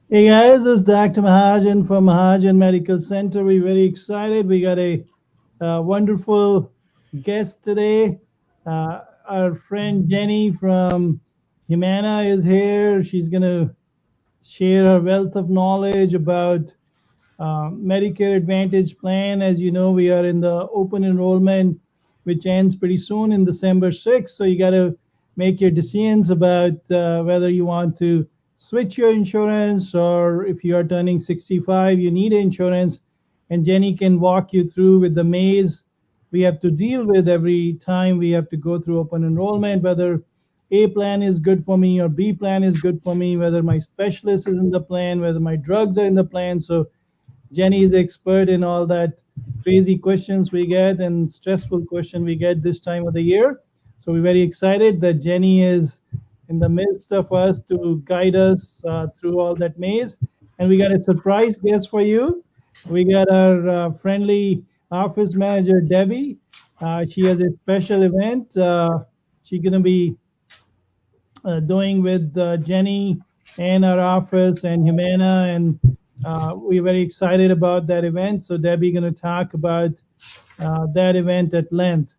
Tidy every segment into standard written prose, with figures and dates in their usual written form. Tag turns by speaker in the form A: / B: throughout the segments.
A: Hey guys, this is Dr. Mahajan from Mahajan Medical Center. We're very excited. We got a wonderful guest today. Our friend Jenny from Humana is here. She's going to share her wealth of knowledge about Medicare Advantage plan. As you know, we are in the open enrollment, which ends pretty soon in December 6th. So you got to make your decisions about whether you want to switch your insurance or if you are turning 65, you need insurance. And Jenny can walk you through with the maze we have to deal with every time we have to go through open enrollment, whether A plan is good for me or B plan is good for me, whether my specialist is in the plan, whether my drugs are in the plan. So Jenny is expert in all that crazy questions we get and stressful question we get this time of the year. So we're very excited that Jenny is in the midst of us to guide us through all that maze. And we got a surprise guest for you. We got our friendly office manager, Debbie. She has a special event. She's going to be doing with Jenny and our office and Humana, and we're very excited about that event. So Debbie going to talk about that event at length.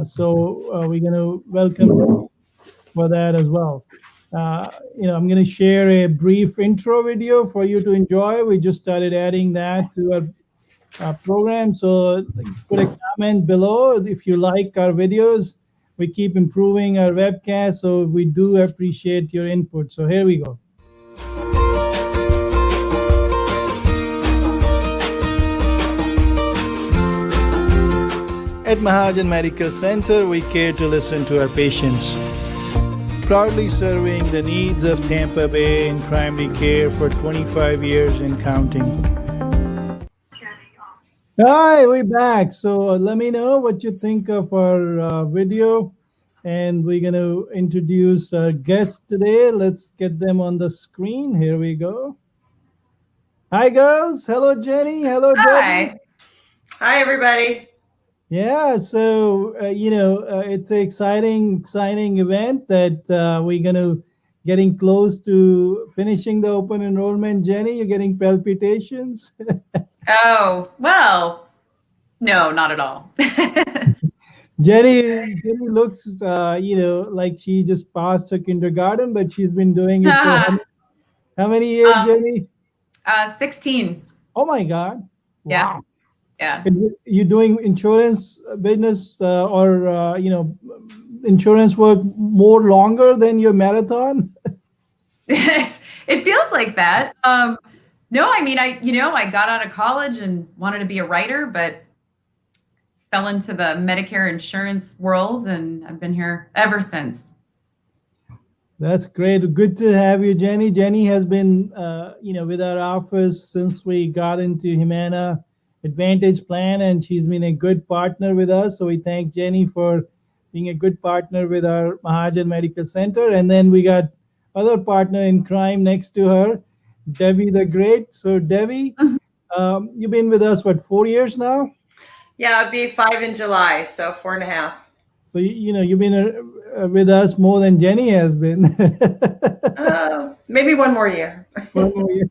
A: So we're going to welcome Debbie for that as well. I'm going to share a brief intro video for you to enjoy. We just started adding that to our program. So put a comment below if you like our videos. We keep improving our webcast, so we do appreciate your input. So here we go. At Mahajan Medical Center, we care to listen to our patients. Proudly serving the needs of Tampa Bay in primary care for 25 years and counting. Hi, we're back. So let me know what you think of our video. And we're going to introduce our guests today. Let's get them on the screen. Here we go. Hi, girls. Hello, Jenny. Hello, Debbie.
B: Hi. Hi, everybody.
A: Yeah, so, it's an exciting event that we're going to getting close to finishing the open enrollment. Jenny, you're getting palpitations?
B: Oh, well, no, not at all.
A: Jenny looks, like she just passed her kindergarten, but she's been doing it for how many years, Jenny?
B: 16.
A: Oh my God!
B: Yeah.
A: Wow.
B: Yeah.
A: You doing insurance business or insurance work more longer than your marathon?
B: It feels like that. No, I mean, I got out of college and wanted to be a writer, but fell into the Medicare insurance world, and I've been here ever since.
A: That's great. Good to have you, Jenny. Jenny has been, with our office since we got into Humana Advantage Plan, and she's been a good partner with us. So we thank Jenny for being a good partner with our Mahajan Medical Center. And then we got other partner in crime next to her, Debbie the Great. So Debbie, you've been with us, what, 4 years now?
B: Yeah, it'd be 5 in July, so 4.5.
A: So, you've been with us more than Jenny has been.
B: Maybe one more year.
A: One more year.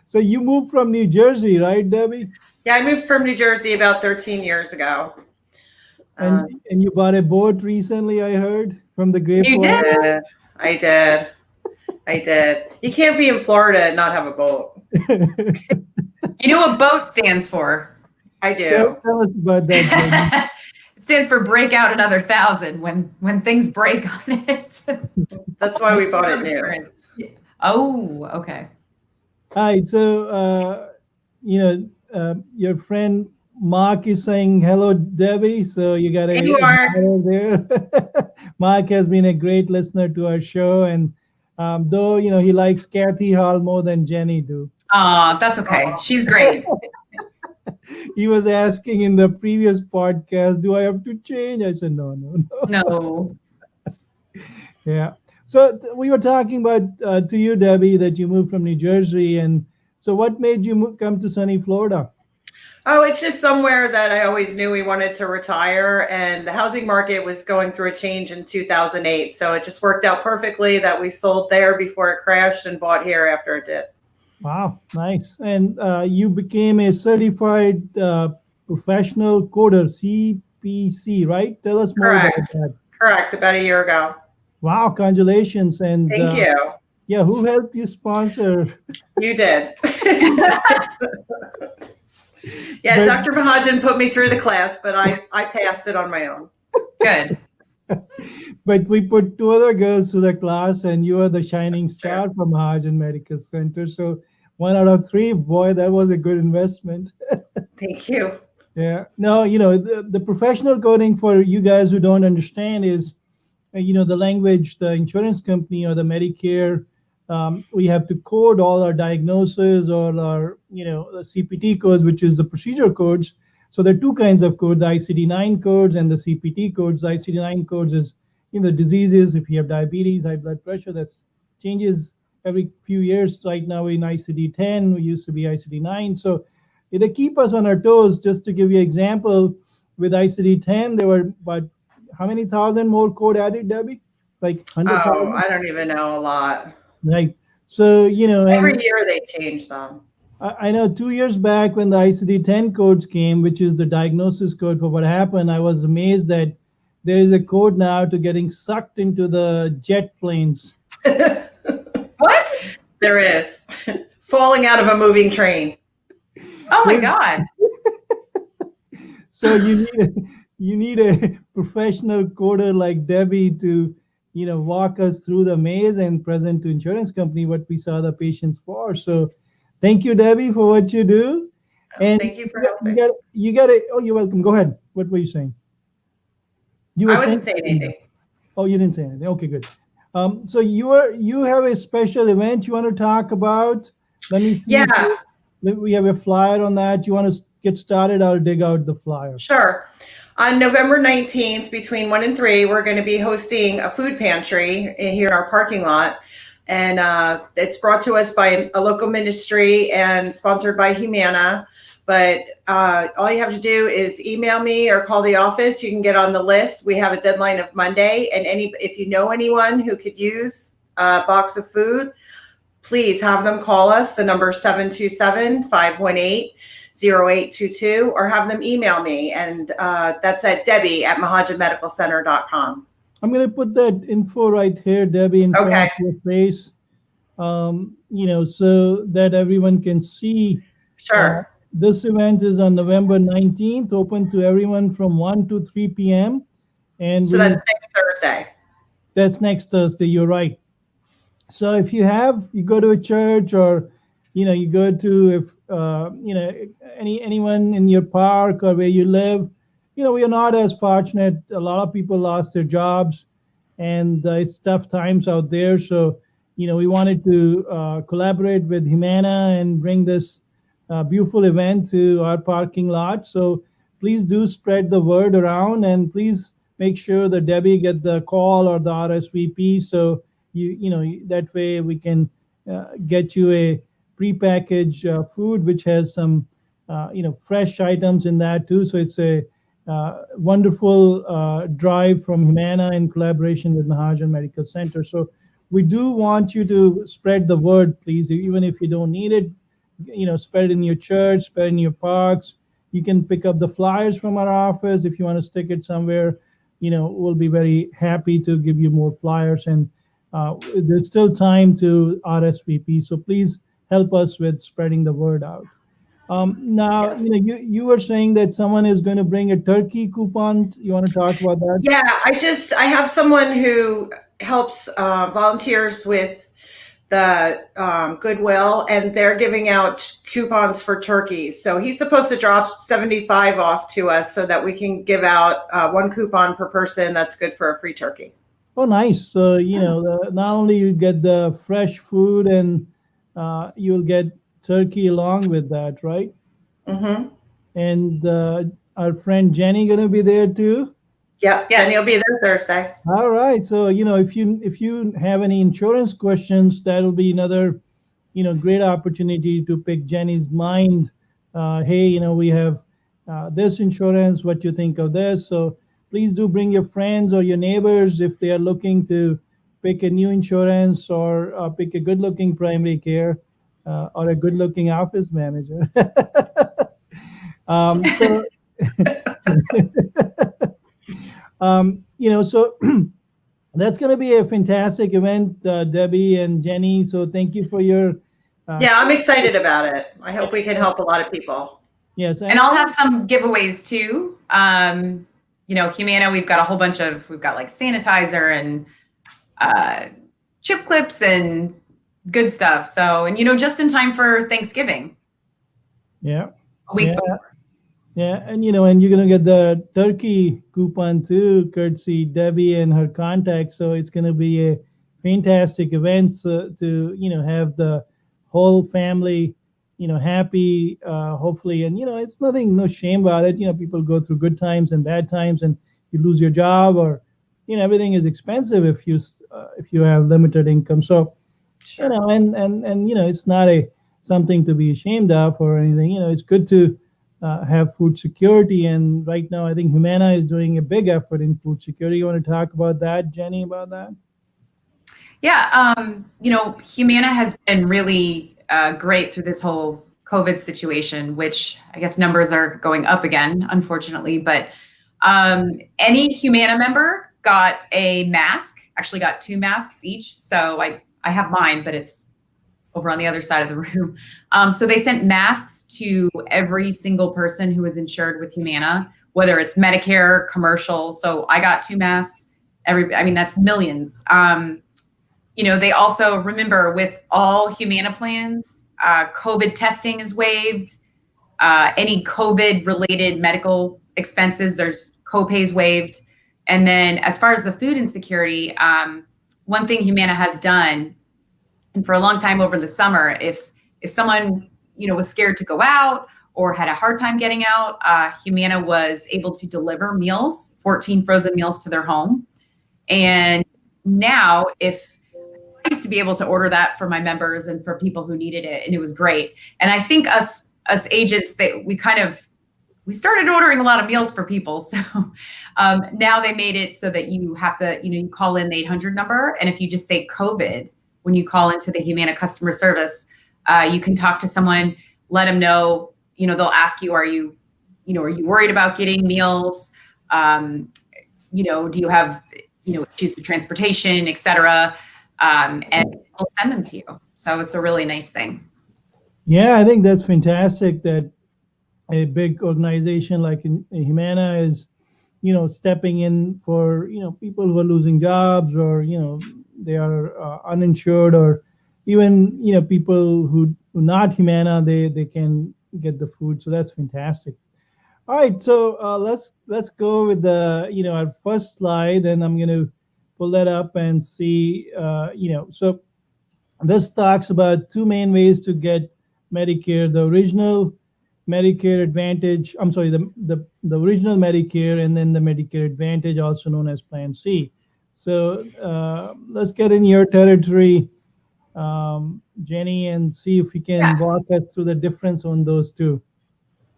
A: So you moved from New Jersey, right, Debbie?
B: Yeah, I moved from New Jersey about 13 years ago.
A: And you bought a boat recently, I heard, from the grapevine.
B: You did. I did. You can't be in Florida and not have a boat. You know what BOAT stands for? I do.
A: Tell us about that.
B: It stands for break out another 1,000 when things break on it. That's why we bought it new. Oh, okay.
A: All right. So, your friend Mark is saying hello, Debbie. So you got
B: Hey, Mark.
A: There. Mark has been a great listener to our show, and though he likes Kathy Hall more than Jenny do.
B: Oh, that's okay. She's great.
A: He was asking in the previous podcast, do I have to change? I said, no.
B: No.
A: Yeah. So we were talking about to you, Debbie, that you moved from New Jersey. And so what made you come to sunny Florida?
C: Oh, it's just somewhere that I always knew we wanted to retire, and the housing market was going through a change in 2008. So it just worked out perfectly that we sold there before it crashed and bought here after it did.
A: Wow, nice. And you became a certified professional coder, CPC, right? Tell us more about
C: Correct.
A: that.
C: Correct. About a year ago.
A: Wow, congratulations. And
C: Thank you.
A: yeah, who helped you sponsor?
C: You did. Yeah,
A: But-
C: Dr. Mahajan put me through the class, but I passed it on my own.
B: Good.
A: But we put two other girls through the class, and you are the shining
C: That's
A: star
C: true.
A: from Mahajan Medical Center. So 1 out of 3, boy, that was a good investment.
C: Thank you.
A: Yeah. No, the professional coding, for you guys who don't understand, is the language, the insurance company or the Medicare, we have to code all our diagnosis or our, the CPT codes, which is the procedure codes. So there are two kinds of code, the ICD-9 codes and the CPT codes. The ICD-9 codes is, diseases. If you have diabetes, high blood pressure, that's changes every few years. Right now we're in ICD-10, we used to be ICD-9. So they keep us on our toes. Just to give you an example, with ICD-10, there were about how many thousand more code added, Debbie? Like
C: Oh,
A: 100,000?
C: I don't even know a lot.
A: Right. So,
C: Every
A: and
C: year they change them.
A: I know 2 years back when the ICD-10 codes came, which is the diagnosis code for what happened, I was amazed that there is a code now to getting sucked into the jet planes.
B: What?
C: There is. Falling out of a moving train.
B: Oh my God.
A: So you need a professional coder like Debbie to walk us through the maze and present to insurance company what we saw the patients for. So thank you, Debbie, for what you do. And
C: Thank you for
A: you
C: helping.
A: got it. Oh, you're welcome. Go ahead. What were you saying? You were
C: I wouldn't say
A: saying
C: anything.
A: Oh, you didn't say anything. Okay, good. So you have a special event you want to talk about. Let me see.
C: Yeah,
A: We have a flyer on that. You want to get started? I'll dig out the flyer.
C: sure. On November 19th, between 1 and 3, we're going to be hosting a food pantry here in our parking lot. And it's brought to us by a local ministry and sponsored by Humana. But all you have to do is email me or call the office. You can get on the list. We have a deadline of Monday. And if you know anyone who could use a box of food, please have them call us. The number is 727-518-0822, or have them email me. And that's at Debbie@MahajanMedicalCenter.com.
A: I'm going to put that info right here, Debbie, in front
C: Okay.
A: of your face, so that everyone can see.
C: Sure.
A: This event is on November 19th, open to everyone from 1 to 3 p.m. And
C: So that's next Thursday.
A: That's next Thursday. You're right. So if you go to a church, or you go to anyone in your park or where you live, we are not as fortunate. A lot of people lost their jobs, and it's tough times out there. So we wanted to collaborate with Humana and bring this beautiful event to our parking lot. So please do spread the word around, and please make sure that Debbie get the call or the RSVP. So that way we can get you a prepackaged food which has some fresh items in that too. So it's a wonderful drive from Humana in collaboration with Mahajan Medical Center. So we do want you to spread the word, please, even if you don't need it. Spread it in your church, spread it in your parks. You can pick up the flyers from our office if you want to stick it somewhere. We'll be very happy to give you more flyers, and there's still time to RSVP. So please help us with spreading the word out. Now,
C: Yes.
A: you were saying that someone is going to bring a turkey coupon. You want to talk about that?
C: Yeah, I have someone who helps volunteers with the Goodwill, and they're giving out coupons for turkeys. So he's supposed to drop 75 off to us so that we can give out one coupon per person. That's good for a free turkey.
A: Oh, nice. So, not only you get the fresh food, and you'll get turkey along with that, right?
C: Mm-hmm.
A: And our friend Jenny going to be there too.
C: Yep.
B: Yes.
C: Jenny will be there Thursday.
A: All right. So, if you have any insurance questions, that'll be another, great opportunity to pick Jenny's mind hey, we have this insurance. What you think of this? So please do bring your friends or your neighbors if they are looking to pick a new insurance or pick a good-looking primary care or a good-looking office manager. So, so that's going to be a fantastic event, Debbie and Jenny. So thank you for your.
C: Yeah, I'm excited about it. I hope we can help a lot of people.
A: Yes,
B: And I'll have some giveaways too. Humana, we've got like sanitizer and chip clips and good stuff. So, and just in time for Thanksgiving.
A: Yeah.
B: A week
A: Yeah.
B: before.
A: Yeah, and and you're gonna get the turkey coupon too, courtesy Debbie and her contacts. So it's gonna be a fantastic event to have the whole family happy, hopefully. And it's nothing, no shame about it. People go through good times and bad times, and you lose your job, or everything is expensive if you have limited income. So
C: Sure.
A: and it's not a something to be ashamed of or anything. It's good to have food security. And right now, I think Humana is doing a big effort in food security. You want to talk about that, Jenny, about that?
B: Yeah, Humana has been really great through this whole COVID situation, which I guess numbers are going up again, unfortunately. But any Humana member got a mask, actually got 2 masks each. So I have mine, but it's over on the other side of the room. So they sent masks to every single person who was insured with Humana, whether it's Medicare, commercial. So I got 2 masks. That's millions. They also, remember, with all Humana plans, COVID testing is waived. Any COVID-related medical expenses, there's copays waived. And then as far as the food insecurity, one thing Humana has done, and for a long time over the summer, if someone was scared to go out or had a hard time getting out, Humana was able to deliver meals, 14 frozen meals to their home. And now, I used to be able to order that for my members and for people who needed it, and it was great. And I think us agents, that we started ordering a lot of meals for people. So now they made it so that you have to, you call in the 800 number, and if you just say COVID when you call into the Humana customer service, you can talk to someone, let them know. They'll ask you, are you worried about getting meals? Do you have issues with transportation, et cetera? And we'll send them to you. So it's a really nice thing.
A: Yeah, I think that's fantastic that a big organization like Humana is, stepping in for, people who are losing jobs, or, they are uninsured, or even, people who are not Humana, they can get the food. So that's fantastic. All right, so let's go with our first slide, and I'm going to pull that up and see. So this talks about 2 main ways to get Medicare: the original Medicare Advantage. I'm sorry, the original Medicare, and then the Medicare Advantage, also known as Plan C. So let's get in your territory, Jenny, and see if you can walk us through the difference on those 2.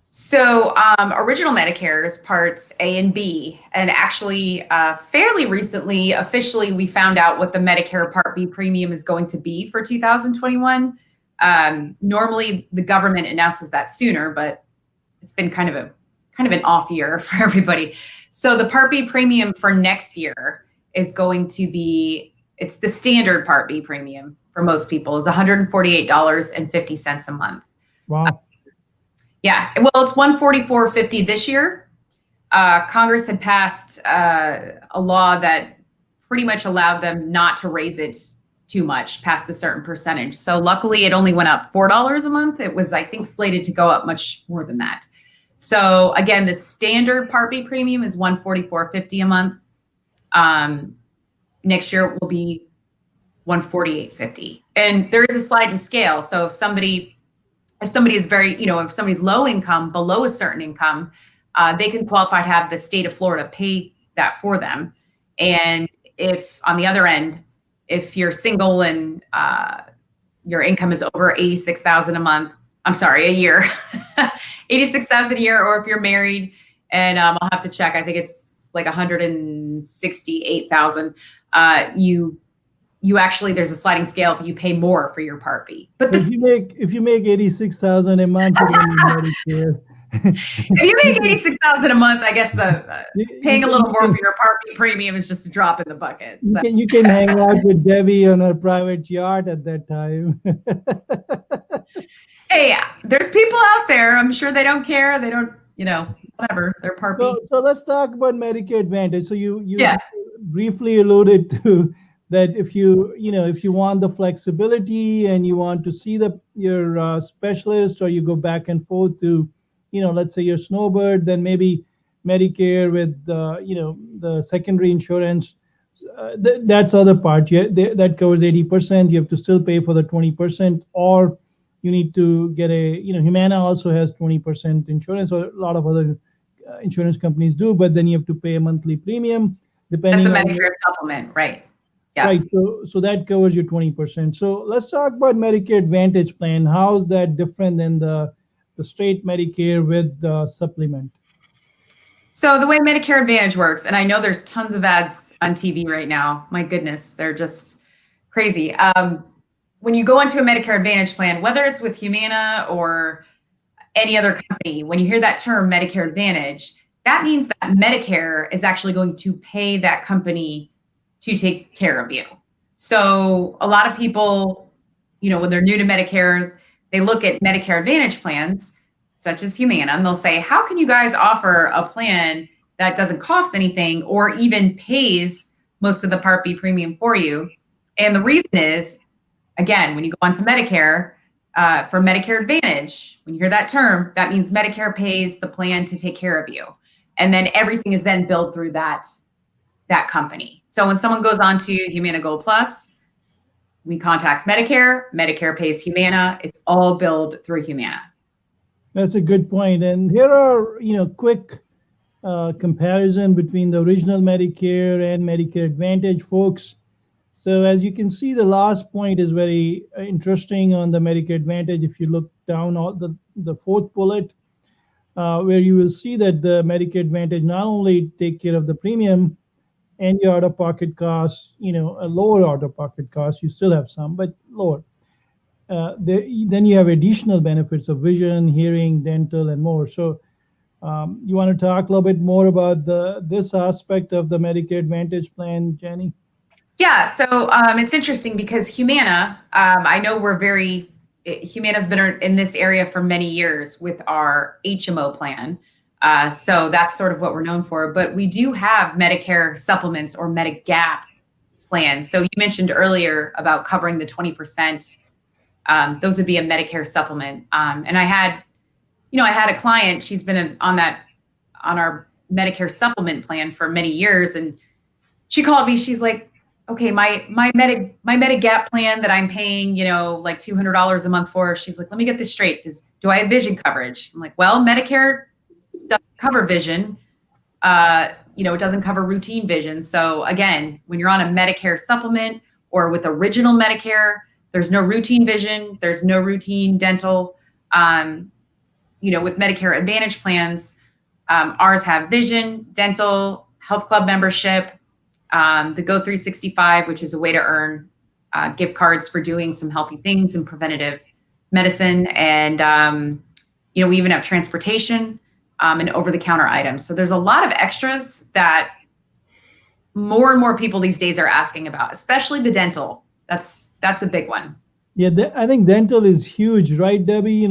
B: So original Medicare is parts A and B. And actually, fairly recently, officially, we found out what the Medicare Part B premium is going to be for 2021. Normally, the government announces that sooner, but it's been kind of an off year for everybody. So the Part B premium for next year is going to be, it's the standard Part B premium for most people, is $148.50 a month.
A: Wow.
B: Yeah, well, it's $144.50 this year. Congress had passed a law that pretty much allowed them not to raise it too much past a certain percentage. So luckily, it only went up $4 a month. It was, I think, slated to go up much more than that. So again, the standard Part B premium is $144.50 a month. Next year it will be $148.50. And there is a sliding scale. So if somebody is very, if somebody's low income, below a certain income, they can qualify to have the state of Florida pay that for them. And if on the other end, if you're single and your income is over $86,000 a year, $86,000 a year, or if you're married, and I'll have to check. I think it's like $168,000. You actually, there's a sliding scale, but you pay more for your Part B. But
A: if you make 86,000 a month, you're going to Medicare.
B: If you make 86,000 a month, I guess the paying a little more for your Part B premium is just a drop in the bucket. So.
A: You can hang out with Debbie on her private yacht at that time.
B: Hey, there's people out there. I'm sure they don't care. They don't, whatever. They're Part B.
A: So let's talk about Medicare Advantage. So you briefly alluded to that if you want the flexibility and you want to see your specialist, or you go back and forth to, let's say your snowbird, then maybe Medicare with the secondary insurance. That's other part. That covers 80%. You have to still pay for the 20%, or you need to get Humana also has 20% insurance, or a lot of other insurance companies do, but then you have to pay a monthly premium.
B: That's a Medicare supplement, right? Yes.
A: Right. So that covers your 20%. So let's talk about Medicare Advantage plan. How is that different than the straight Medicare with the supplement?
B: So the way Medicare Advantage works, and I know there's tons of ads on TV right now. My goodness, they're just crazy. When you go into a Medicare Advantage plan, whether it's with Humana or any other company, when you hear that term Medicare Advantage, that means that Medicare is actually going to pay that company to take care of you. So a lot of people, when they're new to Medicare, they look at Medicare Advantage plans, such as Humana, and they'll say, how can you guys offer a plan that doesn't cost anything or even pays most of the Part B premium for you? And the reason is, again, when you go onto Medicare, for Medicare Advantage, when you hear that term, that means Medicare pays the plan to take care of you. And then everything is then billed through that company. So when someone goes on to Humana Gold Plus, we contact Medicare, Medicare pays Humana, it's all billed through Humana.
A: That's a good point. And here are, quick comparison between the original Medicare and Medicare Advantage, folks. So as you can see, the last point is very interesting on the Medicare Advantage. If you look down on the fourth bullet, where you will see that the Medicare Advantage not only take care of the premium and your out-of-pocket costs, a lower out-of-pocket costs, you still have some, but lower. Then you have additional benefits of vision, hearing, dental, and more. So you want to talk a little bit more about this aspect of the Medicare Advantage plan, Jenny?
B: Yeah, so it's interesting because Humana, I know Humana's been in this area for many years with our HMO plan. So that's sort of what we're known for. But we do have Medicare supplements or Medigap plans. So you mentioned earlier about covering the 20%. Those would be a Medicare supplement. And I had a client, she's been on our Medicare supplement plan for many years. And she called me, she's like, okay, my Medigap plan that I'm paying, like $200 a month for, she's like, let me get this straight. Do I have vision coverage? I'm like, well, Medicare doesn't cover vision. It doesn't cover routine vision. So again, when you're on a Medicare supplement or with original Medicare, there's no routine vision, there's no routine dental. With Medicare Advantage plans, ours have vision, dental, health club membership, the Go 365, which is a way to earn gift cards for doing some healthy things in preventative medicine. And, we even have transportation and over-the-counter items. So there's a lot of extras that more and more people these days are asking about, especially the dental. That's a big one.
A: Yeah, I think dental is huge, right, Debbie?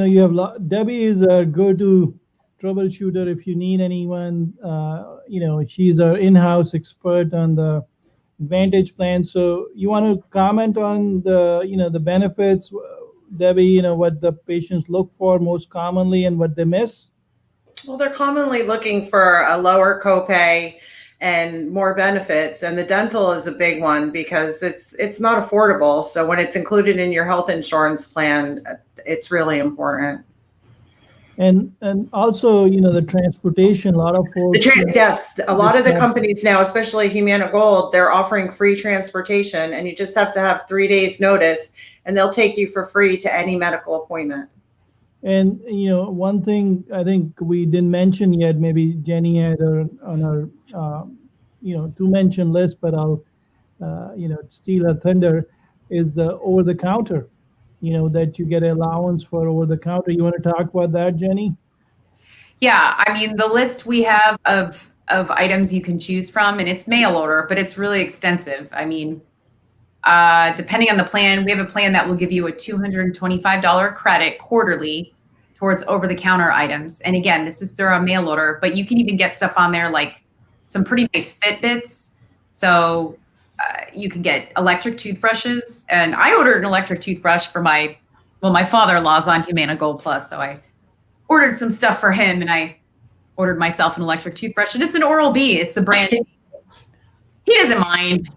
A: Debbie is our go-to troubleshooter if you need anyone. She's our in-house expert on the Advantage plan. So you want to comment on the benefits, Debbie? What the patients look for most commonly and what they miss.
C: Well, they're commonly looking for a lower copay and more benefits. And the dental is a big one because it's not affordable. So when it's included in your health insurance plan, it's really important.
A: And also, the transportation, a lot of folks.
C: Yes, a lot of the companies now, especially Humana Gold, they're offering free transportation, and you just have to have 3 days notice, and they'll take you for free to any medical appointment.
A: And one thing I think we didn't mention yet, maybe Jenny had her on her to mention list, but I'll steal her thunder, is the over the counter. That you get allowance for over the counter. You want to talk about that, Jenny?
B: Yeah, I mean, the list we have of items you can choose from, and it's mail order, but it's really extensive. I mean, depending on the plan, we have a plan that will give you a $225 credit quarterly towards over-the-counter items. And again, this is through a mail order, but you can even get stuff on there like some pretty nice Fitbits. So you can get electric toothbrushes. And I ordered an electric toothbrush for my father-in-law's on Humana Gold Plus. So I ordered some stuff for him, and I ordered myself an electric toothbrush. And it's an Oral-B. It's a brand. He doesn't mind.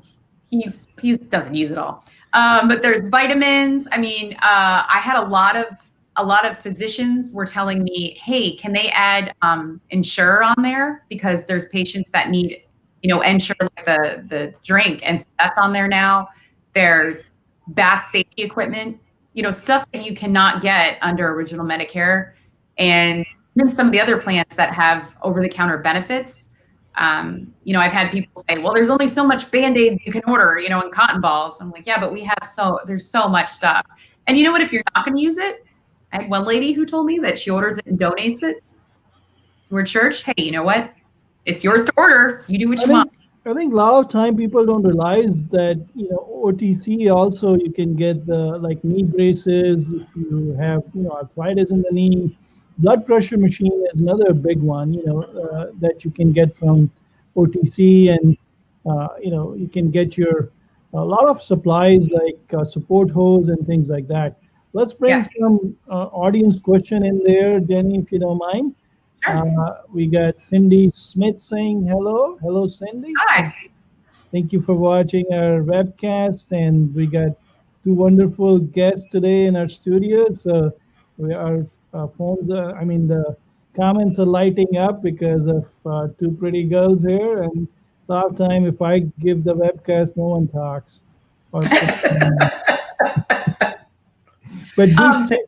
B: He doesn't use it all. But there's vitamins. I mean, I had a lot of physicians were telling me, hey, can they add Ensure on there? Because there's patients that need, Ensure, like the drink. And so that's on there now. There's bath safety equipment, stuff that you cannot get under original Medicare. And then some of the other plans that have over-the-counter benefits. I've had people say, well, there's only so much Band-Aids you can order, and cotton balls. I'm like, yeah, but there's so much stuff. And you know what, if you're not going to use it, I had one lady who told me that she orders it and donates it to her church. Hey, you know what? It's yours to order. You do what you want.
A: I think a lot of time people don't realize that, OTC also, you can get the knee braces if you have, arthritis in the knee. Blood pressure machine is another big one, that you can get from OTC, and you can get a lot of supplies like support hose and things like that. Let's bring some audience question in there, Jenny, if you don't mind.
B: Sure.
A: We got Cindy Smith saying hello. Hello, Cindy.
B: Hi.
A: Thank you for watching our webcast, and we got two wonderful guests today in our studio. So our phones, the comments are lighting up because of two pretty girls here. And a lot of time, if I give the webcast, no one talks. But go ahead.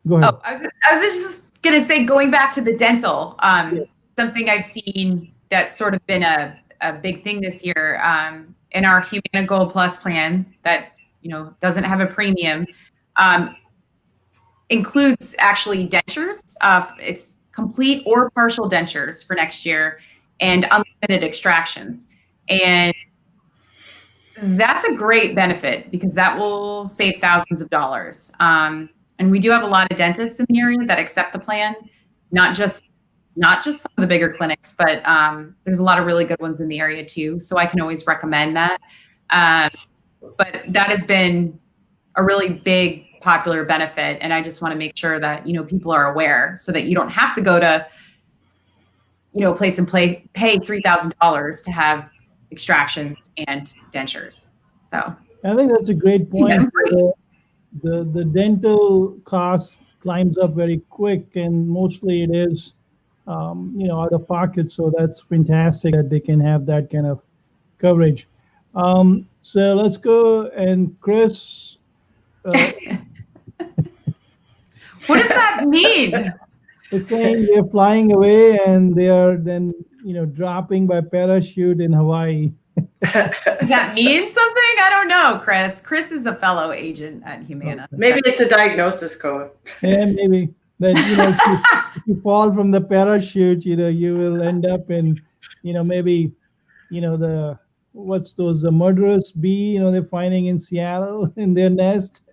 B: Oh, I was just gonna say, going back to the dental, something I've seen that's sort of been a big thing this year in our Humana Gold Plus plan that doesn't have a premium, includes actually dentures. It's complete or partial dentures for next year, and unlimited extractions. And that's a great benefit because that will save thousands of dollars. And we do have a lot of dentists in the area that accept the plan, not just some of the bigger clinics, but there's a lot of really good ones in the area too. So I can always recommend that. But that has been a really big popular benefit. And I just want to make sure that, people are aware so that you don't have to go to, a place and pay $3,000 to have extractions and dentures. So
A: I think that's a great point. The dental cost climbs up very quick, and mostly it is, out of pocket. So that's fantastic that they can have that kind of coverage. So let's go, and Chris.
B: What does that mean?
A: It's saying they're flying away and they are then, dropping by parachute in Hawaii.
B: Does that mean something? I don't know, Chris. Chris is a fellow agent at Humana.
C: Maybe it's a diagnosis code.
A: Yeah, maybe. That, if you fall from the parachute, you will end up in, maybe, what's those murderous bee, they're finding in Seattle in their nest.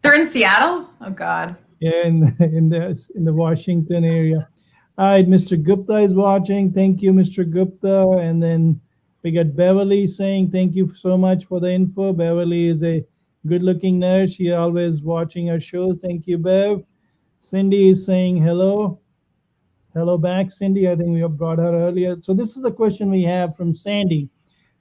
B: They're in Seattle? Oh, God.
A: Yeah, in the Washington area. All right, Mr. Gupta is watching. Thank you, Mr. Gupta. And then we got Beverly saying, thank you so much for the info. Beverly is a good-looking nurse. She's always watching our shows. Thank you, Bev. Cindy is saying hello. Hello back, Cindy. I think we brought her earlier. So this is the question we have from Sandy.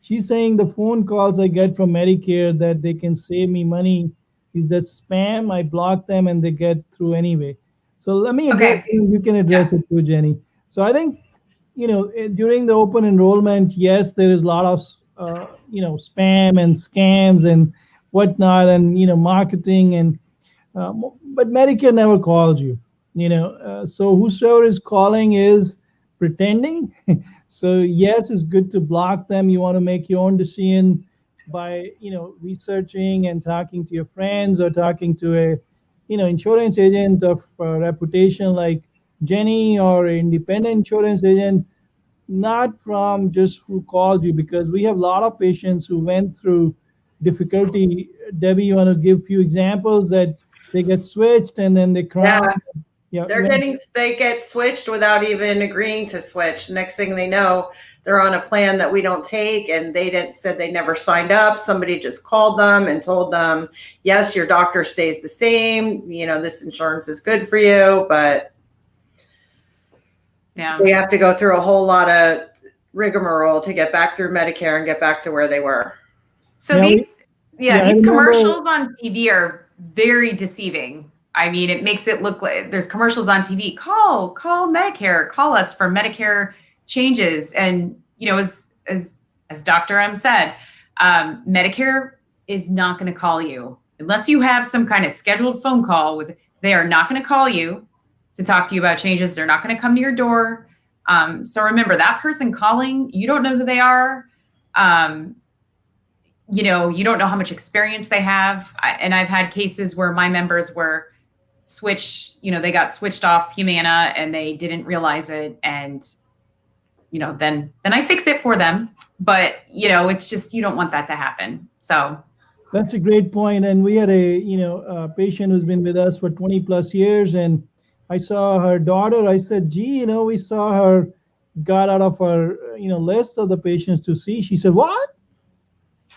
A: She's saying the phone calls I get from Medicare that they can save me money, is that spam? I block them and they get through anyway. So let me address, you can address it too, Jenny. So I think, during the open enrollment, yes, there is a lot of, spam and scams and whatnot, and, marketing. And But Medicare never calls you. So whosoever is calling is pretending. So yes, it's good to block them. You want to make your own decision by researching and talking to your friends or talking to a insurance agent of reputation like Jenny or an independent insurance agent, not from just who called you, because we have a lot of patients who went through difficulty. Debbie, you want to give a few examples that they get switched and then they cry?
C: Yeah.
A: Yeah,
C: They get switched without even agreeing to switch. Next thing they know, they're on a plan that we don't take, and said they never signed up. Somebody just called them and told them, yes, your doctor stays the same. This insurance is good for you, but
B: Yeah.
C: they have to go through a whole lot of rigmarole to get back through Medicare and get back to where they were.
B: So
A: Yeah,
B: these commercials on TV are very deceiving. I mean, it makes it look like there's commercials on TV. Call Medicare, call us for Medicare changes. And, as Dr. M said, Medicare is not going to call you unless you have some kind of scheduled phone call they are not going to call you to talk to you about changes. They're not going to come to your door. So remember, that person calling, you don't know who they are. You don't know how much experience they have. And I've had cases where my members were switched, they got switched off Humana and they didn't realize it. And, then I fix it for them. But, it's just, you don't want that to happen. So
A: that's a great point. And we had a patient who's been with us for 20 plus years, and I saw her daughter. I said, gee, we saw her got out of our list of the patients to see. She said, what?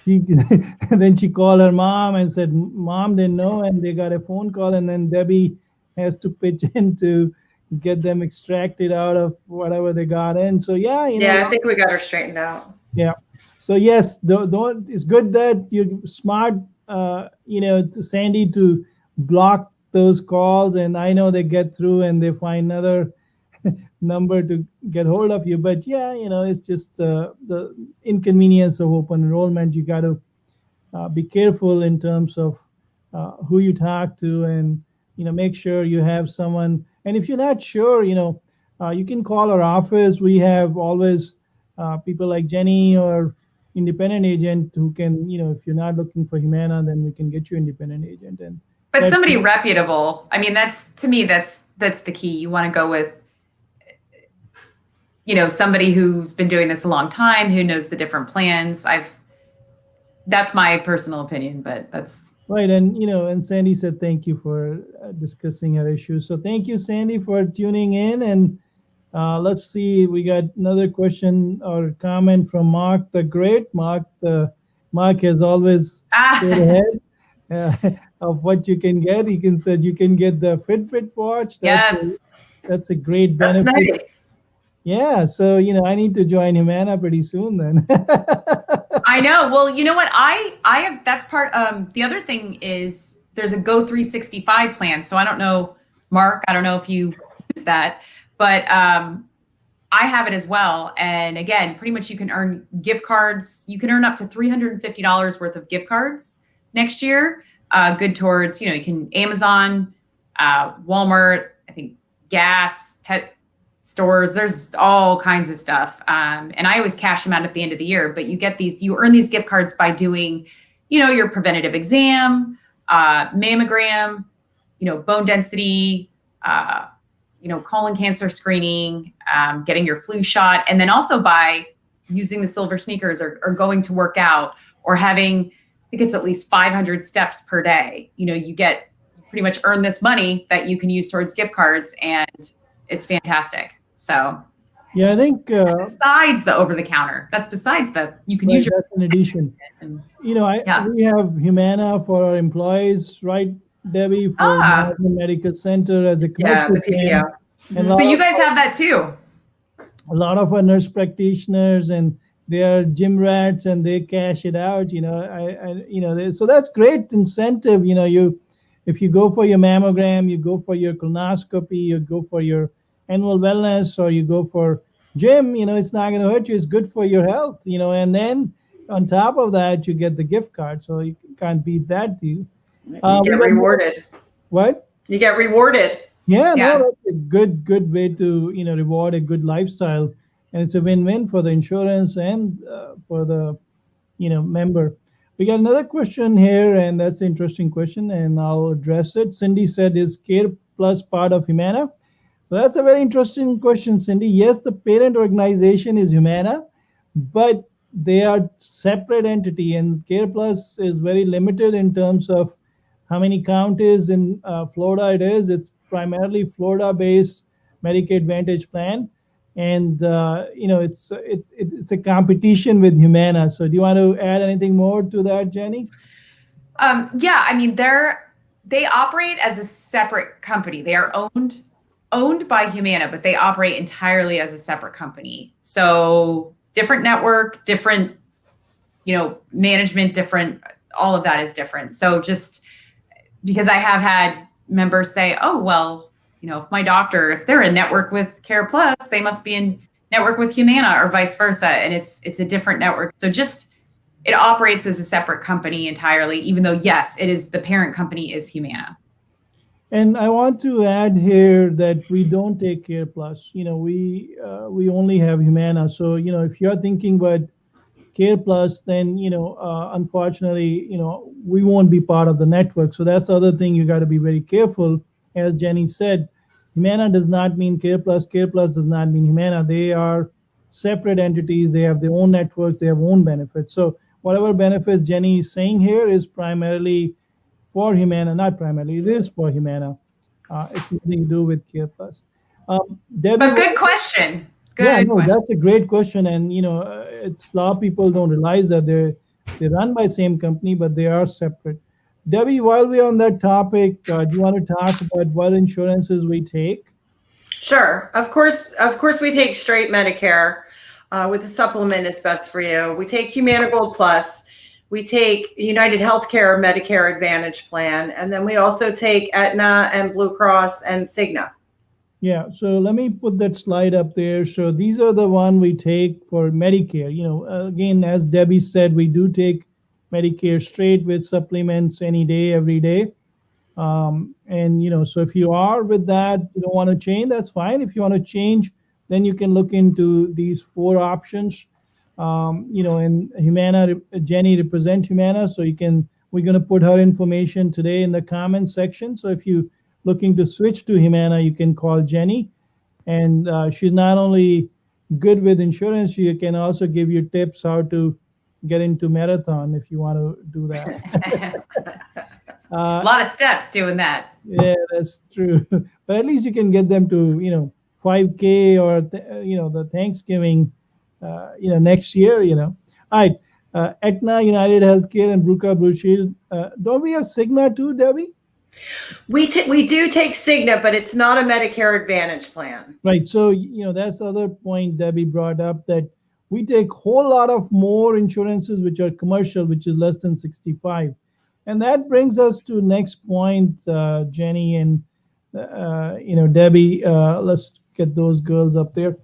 A: And then she called her mom and said, mom didn't know, and they got a phone call, and then Debbie has to pitch in to get them extracted out of whatever they got in. So
C: I think we got her straightened out.
A: Yeah. So yes, it's good that you're smart, to Sandy, to block those calls, and I know they get through and they find another number to get hold of you. But it's just the inconvenience of open enrollment. You got to be careful in terms of who you talk to, and make sure you have someone. And if you're not sure, you can call our office. We have always people like Jenny or independent agent who can, if you're not looking for Humana, then we can get you independent agent.
B: But somebody reputable. I mean, that's the key. You want to go with somebody who's been doing this a long time, who knows the different plans. That's my personal opinion, but that's
A: right. And, and Sandy said, thank you for discussing our issues. So thank you, Sandy, for tuning in. And let's see, we got another question or comment from Mark the Great. Mark has always stayed ahead of what you can get. He said you can get the Fitbit watch. That's a great benefit.
C: That's nice.
A: Yeah, so I need to join Humana pretty soon then.
B: I know. Well, you know what? I have, that's part. The other thing is there's a Go 365 plan. So I don't know, Mark, I don't know if you use that, but I have it as well. And again, pretty much you can earn gift cards. You can earn up to $350 worth of gift cards next year. Good towards, you can Amazon, Walmart, I think gas, pet stores, there's all kinds of stuff. And I always cash them out at the end of the year, but you earn these gift cards by doing, your preventative exam, mammogram, bone density, colon cancer screening, getting your flu shot. And then also by using the silver sneakers or going to work out or having, I think it's at least 500 steps per day. You pretty much earn this money that you can use towards gift cards, and it's fantastic. So
A: yeah, I think
B: besides the over the counter, you can use your.
A: That's in addition. And, we have Humana for our employees, right, Debbie, for Mahajan Medical Center as a commercial plan. And
B: so you guys have that too.
A: A lot of our nurse practitioners, and they are gym rats, and they cash it out. So that's great incentive. If you go for your mammogram, you go for your colonoscopy, you go for your annual wellness, or you go for gym, it's not going to hurt you. It's good for your health, and then on top of that, you get the gift card. So you can't beat that deal.
C: You get rewarded.
A: What?
C: You get rewarded.
A: Yeah,
B: Yeah.
A: no, that's a good way to reward a good lifestyle, and it's a win-win for the insurance and for the member. We got another question here, and that's an interesting question, and I'll address it. Cindy said, "Is Care Plus part of Humana?" So that's a very interesting question, Cindy. Yes, the parent organization is Humana, but they are separate entity, and Care Plus is very limited in terms of how many counties in Florida it is. It's primarily Florida-based Medicare Advantage plan, and it's a competition with Humana. So, do you want to add anything more to that, Jenny?
B: Yeah, I mean, they operate as a separate company. They are owned by Humana, but they operate entirely as a separate company. So different network, different, management, different, all of that is different. So just because I have had members say, oh, well, if they're in network with Care Plus, they must be in network with Humana or vice versa. And it's a different network. So it operates as a separate company entirely, even though, yes, it is the parent company is Humana.
A: And I want to add here that we don't take Care Plus. We only have Humana. So if you're thinking about Care Plus, then unfortunately, we won't be part of the network. So that's the other thing you got to be very careful. As Jenny said, Humana does not mean Care Plus. Care Plus does not mean Humana. They are separate entities. They have their own networks. They have own benefits. So whatever benefits Jenny is saying here is primarily for Humana, not primarily. It is for Humana. It's nothing to do with Care Plus. Debbie,
B: But good question.
A: yeah,
B: Good
A: no,
B: question.
A: that's a great question, and it's a lot of people don't realize that they run by same company, but they are separate. Debbie, while we're on that topic, do you want to talk about what insurances we take?
C: Sure. Of course, we take straight Medicare. With the supplement is best for you. We take Humana Gold Plus. We take United Healthcare Medicare Advantage Plan, and then we also take Aetna and Blue Cross and Cigna.
A: Yeah, so let me put that slide up there. So these are the one we take for Medicare. Again, as Debbie said, we do take Medicare straight with supplements any day, every day. And so if you are with that, you don't want to change, that's fine. If you want to change, then you can look into these 4 options. And Humana, Jenny represent Humana, so we're going to put her information today in the comments section. So if you looking to switch to Humana, you can call Jenny, and she's not only good with insurance, she can also give you tips how to get into marathon if you want to do that.
B: A lot of steps doing that.
A: Yeah, that's true. But at least you can get them to 5K or the Thanksgiving next year. All right, Aetna, United Healthcare, and Blue Shield. Don't we have Cigna too, Debbie?
C: We do take Cigna, but it's not a Medicare Advantage plan.
A: Right. So that's the other point Debbie brought up, that we take whole lot of more insurances which are commercial, which is less than 65. And that brings us to next point, Jenny and Debbie. Let's get those girls up there.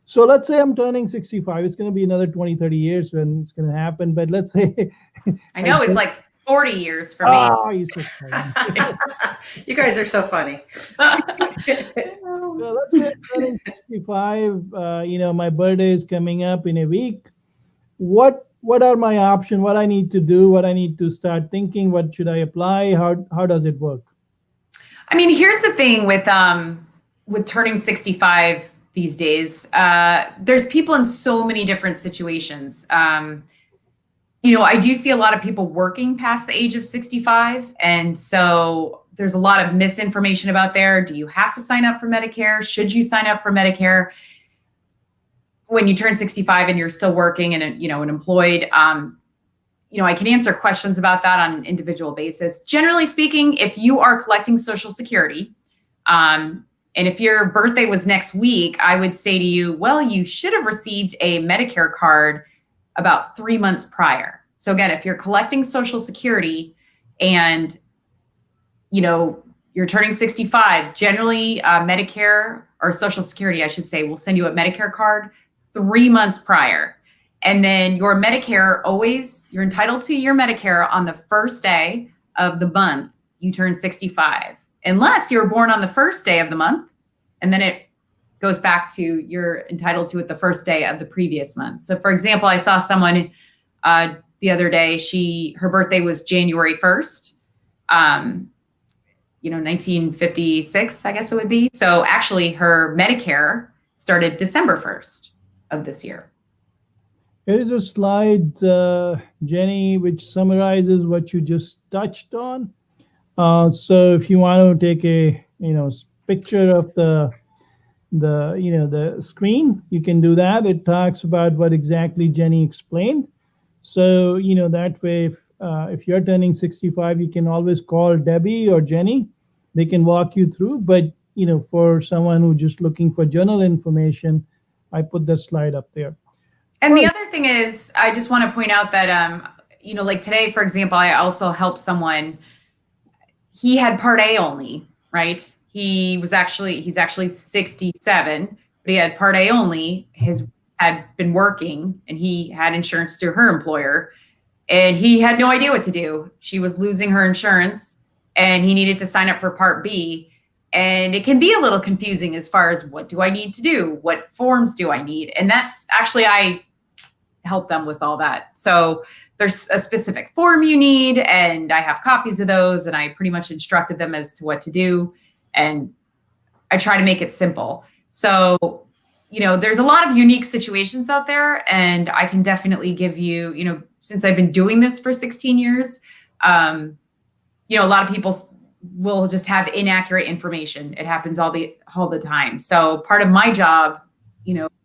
A: So let's say I'm turning 65. It's going to be another 20, 30 years when it's going to happen. But let's say
B: I know it's like 40 years for me.
A: Oh, you're so funny.
C: You guys are so funny.
A: So let's say I'm turning 65. My birthday is coming up in a week. What are my options? What I need to do? What I need to start thinking? What should I apply? How does it work?
B: I mean, here's the thing with turning 65 these days. There's people in so many different situations. I do see a lot of people working past the age of 65. And so there's a lot of misinformation about there. Do you have to sign up for Medicare? Should you sign up for Medicare when you turn 65 and you're still working and, and employed? I can answer questions about that on an individual basis. Generally speaking, if you are collecting Social Security, and if your birthday was next week, I would say to you, well, you should have received a Medicare card about 3 months prior. So again, if you're collecting Social Security and, you're turning 65, generally Medicare or Social Security, I should say, will send you a Medicare card 3 months prior. And then your Medicare you're entitled to your Medicare on the first day of the month you turn 65, unless you're born on the first day of the month, and then it goes back to you're entitled to it the first day of the previous month. So for example, I saw someone the other day, her birthday was January 1st, 1956, I guess it would be. So actually her Medicare started December 1st of this year.
A: There is a slide, Jenny, which summarizes what you just touched on. So if you want to take a picture of the screen, you can do that. It talks about what exactly Jenny explained. So that way, if you're turning 65, you can always call Debbie or Jenny. They can walk you through. But for someone who's just looking for general information, I put the slide up there.
B: And the other thing is, I just want to point out that, like today, for example, I also helped someone. He had Part A only, right? He's actually 67, but he had Part A only. His had been working and he had insurance through her employer, and he had no idea what to do. She was losing her insurance and he needed to sign up for Part B. And it can be a little confusing as far as what do I need to do? What forms do I need? And that's actually, I help them with all that. So there's a specific form you need, and I have copies of those, and I pretty much instructed them as to what to do. And I try to make it simple. So, there's a lot of unique situations out there, and I can definitely give you, since I've been doing this for 16 years, a lot of people will just have inaccurate information. It happens all the time. So part of my job,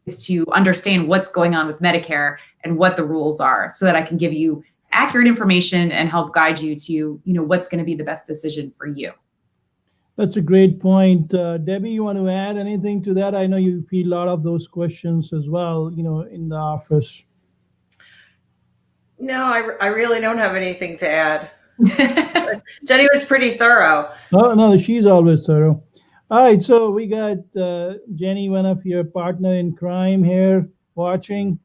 B: is to understand what's going on with Medicare and what the rules are, so that I can give you accurate information and help guide you to, what's going to be the best decision for you.
A: That's a great point. Debbie, you want to add anything to that? I know you feel a lot of those questions as well, in the office.
C: No, I really don't have anything to add. Jenny was pretty thorough.
A: Oh, no, she's always thorough. All right, so we got Jenny, one of your partner in crime here, watching.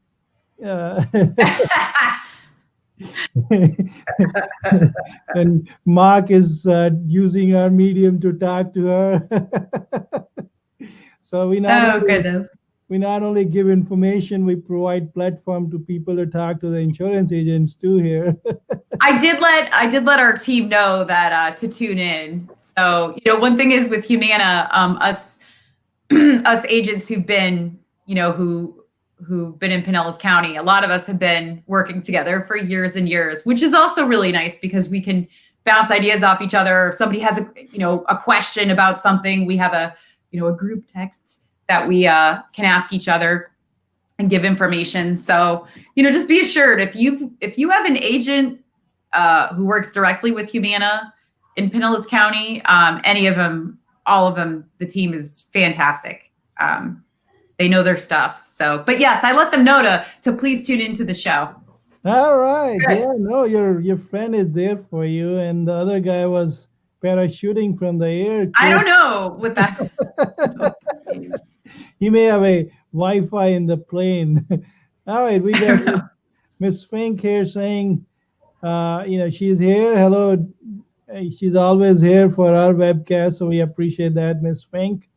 A: And Mark is using our medium to talk to her. So we not only give information, we provide platform to people to talk to the insurance agents too here.
B: I did let our team know that to tune in. So, one thing is with Humana, us agents who've been, who've been in Pinellas County, a lot of us have been working together for years and years, which is also really nice because we can bounce ideas off each other. If somebody has a question about something, we have a group text that we can ask each other and give information. So, just be assured, if you have an agent who works directly with Humana in Pinellas County, any of them, all of them, the team is fantastic. They know their stuff. So, but yes, I let them know to please tune into the show.
A: All right.
C: Good.
A: Yeah, no, your friend is there for you. And the other guy was parachuting from the air.
B: I don't know what that.
A: He may have a Wi-Fi in the plane. All right, we got Miss Fink here saying, she's here. Hello. She's always here for our webcast, so we appreciate that, Miss Fink.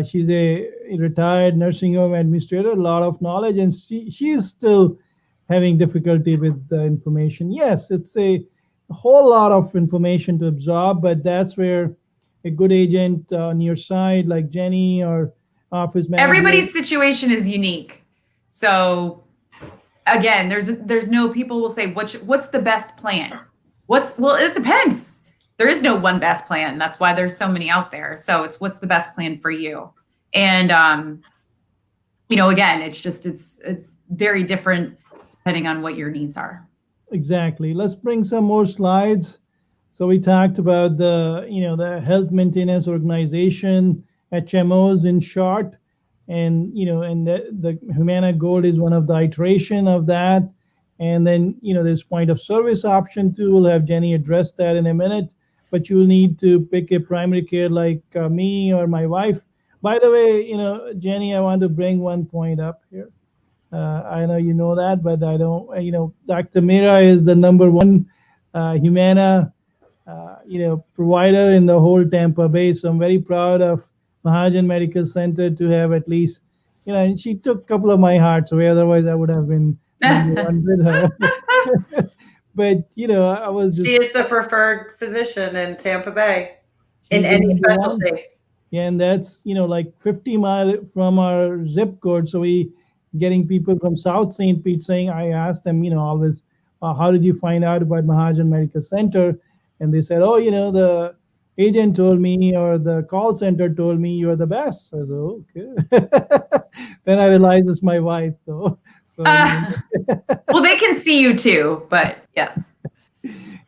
A: She's a retired nursing home administrator, a lot of knowledge, and she's still having difficulty with the information. Yes, it's a whole lot of information to absorb, but that's where a good agent on your side, like Jenny or office manager.
B: Everybody's situation is unique. So again, there's no, people will say, what's the best plan? Well, it depends. There is no one best plan. That's why there's so many out there. So it's what's the best plan for you. And, again, it's very different depending on what your needs are.
A: Exactly. Let's bring some more slides. So we talked about the health maintenance organization, HMOs in short, and the Humana Gold is one of the iteration of that. And then there's point of service option too. We'll have Jenny address that in a minute. But you'll need to pick a primary care like me or my wife. By the way, Jenny, I want to bring one point up here. I know you know that, but I don't. Dr. Mira is the #1 Humana provider in the whole Tampa Bay. So I'm very proud of Mahajan Medical Center to have at least, and she took a couple of my hearts away. Otherwise, I would have been number one with her. But I was
C: She
A: just
C: is the preferred physician in Tampa Bay in
A: she's the
C: any
A: number one.
C: specialty.
A: Yeah, and that's like 50 mile from our zip code. So we getting people from South St. Pete saying, I asked them, always, how did you find out about Mahajan Medical Center? And they said, oh, the agent told me or the call center told me you're the best. So I said, okay. Then I realized it's my wife, though. So
B: well, they can see you too, but yes.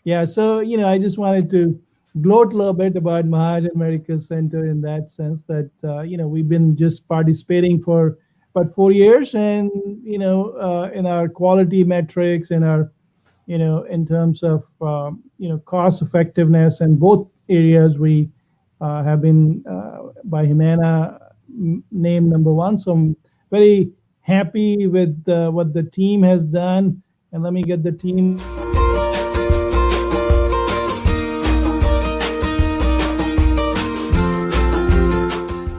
A: yeah, so I just wanted to gloat a little bit about Mahajan Medical Center in that sense that we've been just participating for about 4 years, and in our quality metrics and our in terms of cost effectiveness and both areas we have been by Humana named number one. So I'm very happy with what the team has done, and let me get the team.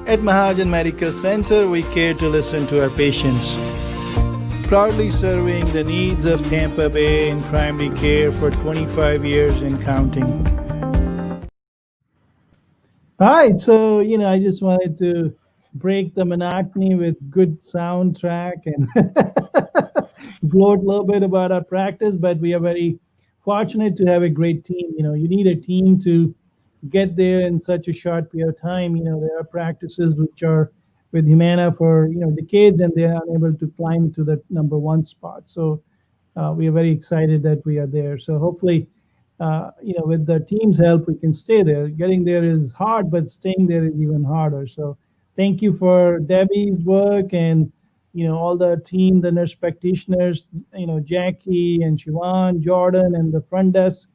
A: At Mahajan Medical Center, we care to listen to our patients. Proudly serving the needs of Tampa Bay in primary care for 25 years and counting. All right, so I just wanted to break the monotony with good soundtrack and gloat a little bit about our practice, but we are very fortunate to have a great team. You need a team to get there in such a short period of time. There are practices which are with Humana for decades, and they are unable to climb to the number one spot. So we are very excited that we are there. So hopefully, with the team's help, we can stay there. Getting there is hard, but staying there is even harder. So thank you for Debbie's work and all the team, the nurse practitioners, Jackie and Siobhan, Jordan, and the front desk,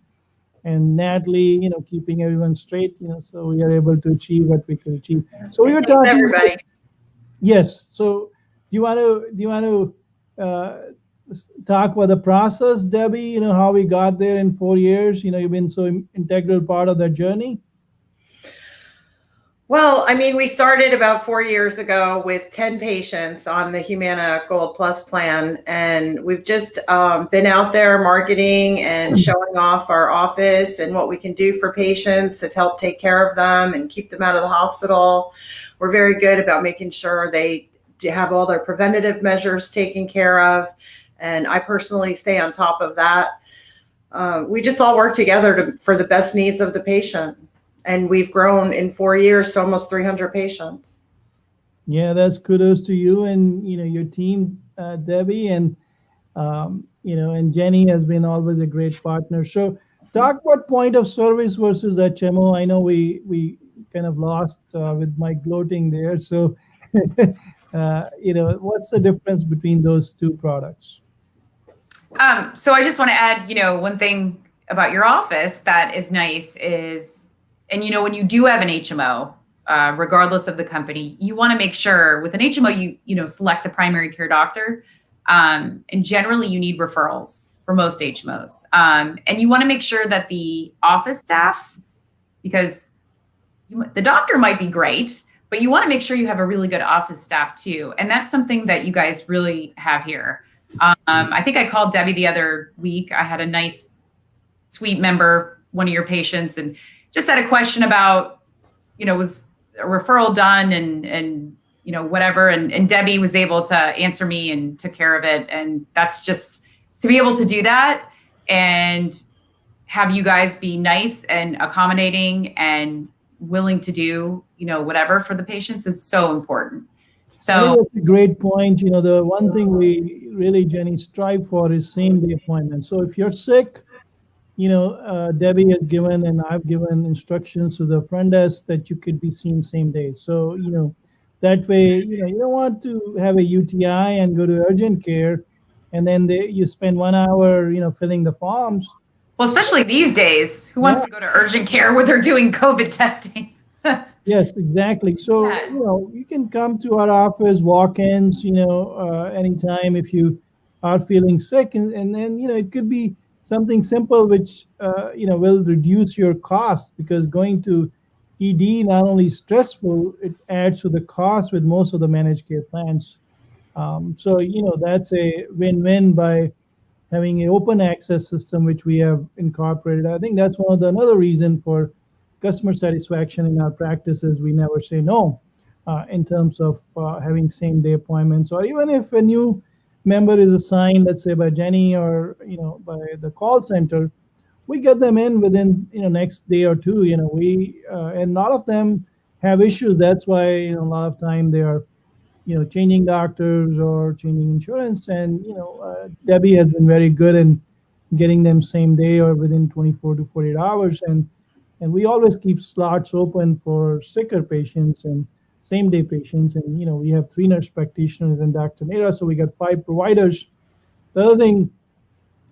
A: and Natalie, keeping everyone straight, so we are able to achieve what we could achieve. So we were
C: Thanks,
A: talking.
C: everybody.
A: Yes. So do you want to talk about the process, Debbie? How we got there in 4 years. You've been so integral part of that journey.
C: Well, I mean, we started about 4 years ago with 10 patients on the Humana Gold Plus plan, and we've just been out there marketing and showing off our office and what we can do for patients to help take care of them and keep them out of the hospital. We're very good about making sure they have all their preventative measures taken care of, and I personally stay on top of that. We just all work together for the best needs of the patient. And we've grown in 4 years to almost 300 patients.
A: Yeah, that's kudos to you and your team, Debbie, and and Jenny has been always a great partner. So, talk about point of service versus HMO. I know we kind of lost with my gloating there. So, what's the difference between those two products?
B: So I just want to add, one thing about your office that is nice is. And, when you do have an HMO, regardless of the company, you want to make sure with an HMO, you select a primary care doctor. And generally you need referrals for most HMOs. And you want to make sure that the office staff, because the doctor might be great, but you want to make sure you have a really good office staff too. And that's something that you guys really have here. I think I called Debbie the other week. I had a nice, sweet member, one of your patients, and just had a question about, was a referral done and whatever. And Debbie was able to answer me and took care of it. And that's just to be able to do that and have you guys be nice and accommodating and willing to do, whatever for the patients is so important. So
A: that's a great point. The one thing we really, Jenny, strive for is same day appointments. So if you're sick, Debbie has given and I've given instructions to the front desk that you could be seen same day. So, that way, you don't want to have a UTI and go to urgent care and then you spend 1 hour, filling the forms.
B: Well, especially these days, who wants to go to urgent care where they're doing COVID testing?
A: Yes, exactly. So, you can come to our office, walk-ins, anytime if you are feeling sick. And then, it could be something simple which will reduce your cost, because going to ED not only stressful, it adds to the cost with most of the managed care plans. So that's a win-win by having an open access system which we have incorporated. I think that's one of the another reason for customer satisfaction in our practices. We never say no in terms of having same day appointments, or even if a new member is assigned, let's say by Jenny or by the call center, we get them in within next day or two. We and a lot of them have issues. That's why a lot of time they are changing doctors or changing insurance. And Debbie has been very good in getting them same day or within 24 to 48 hours. And we always keep slots open for sicker patients and same day patients. And we have 3 nurse practitioners and Dr. Mehra, so we got 5 providers. The other thing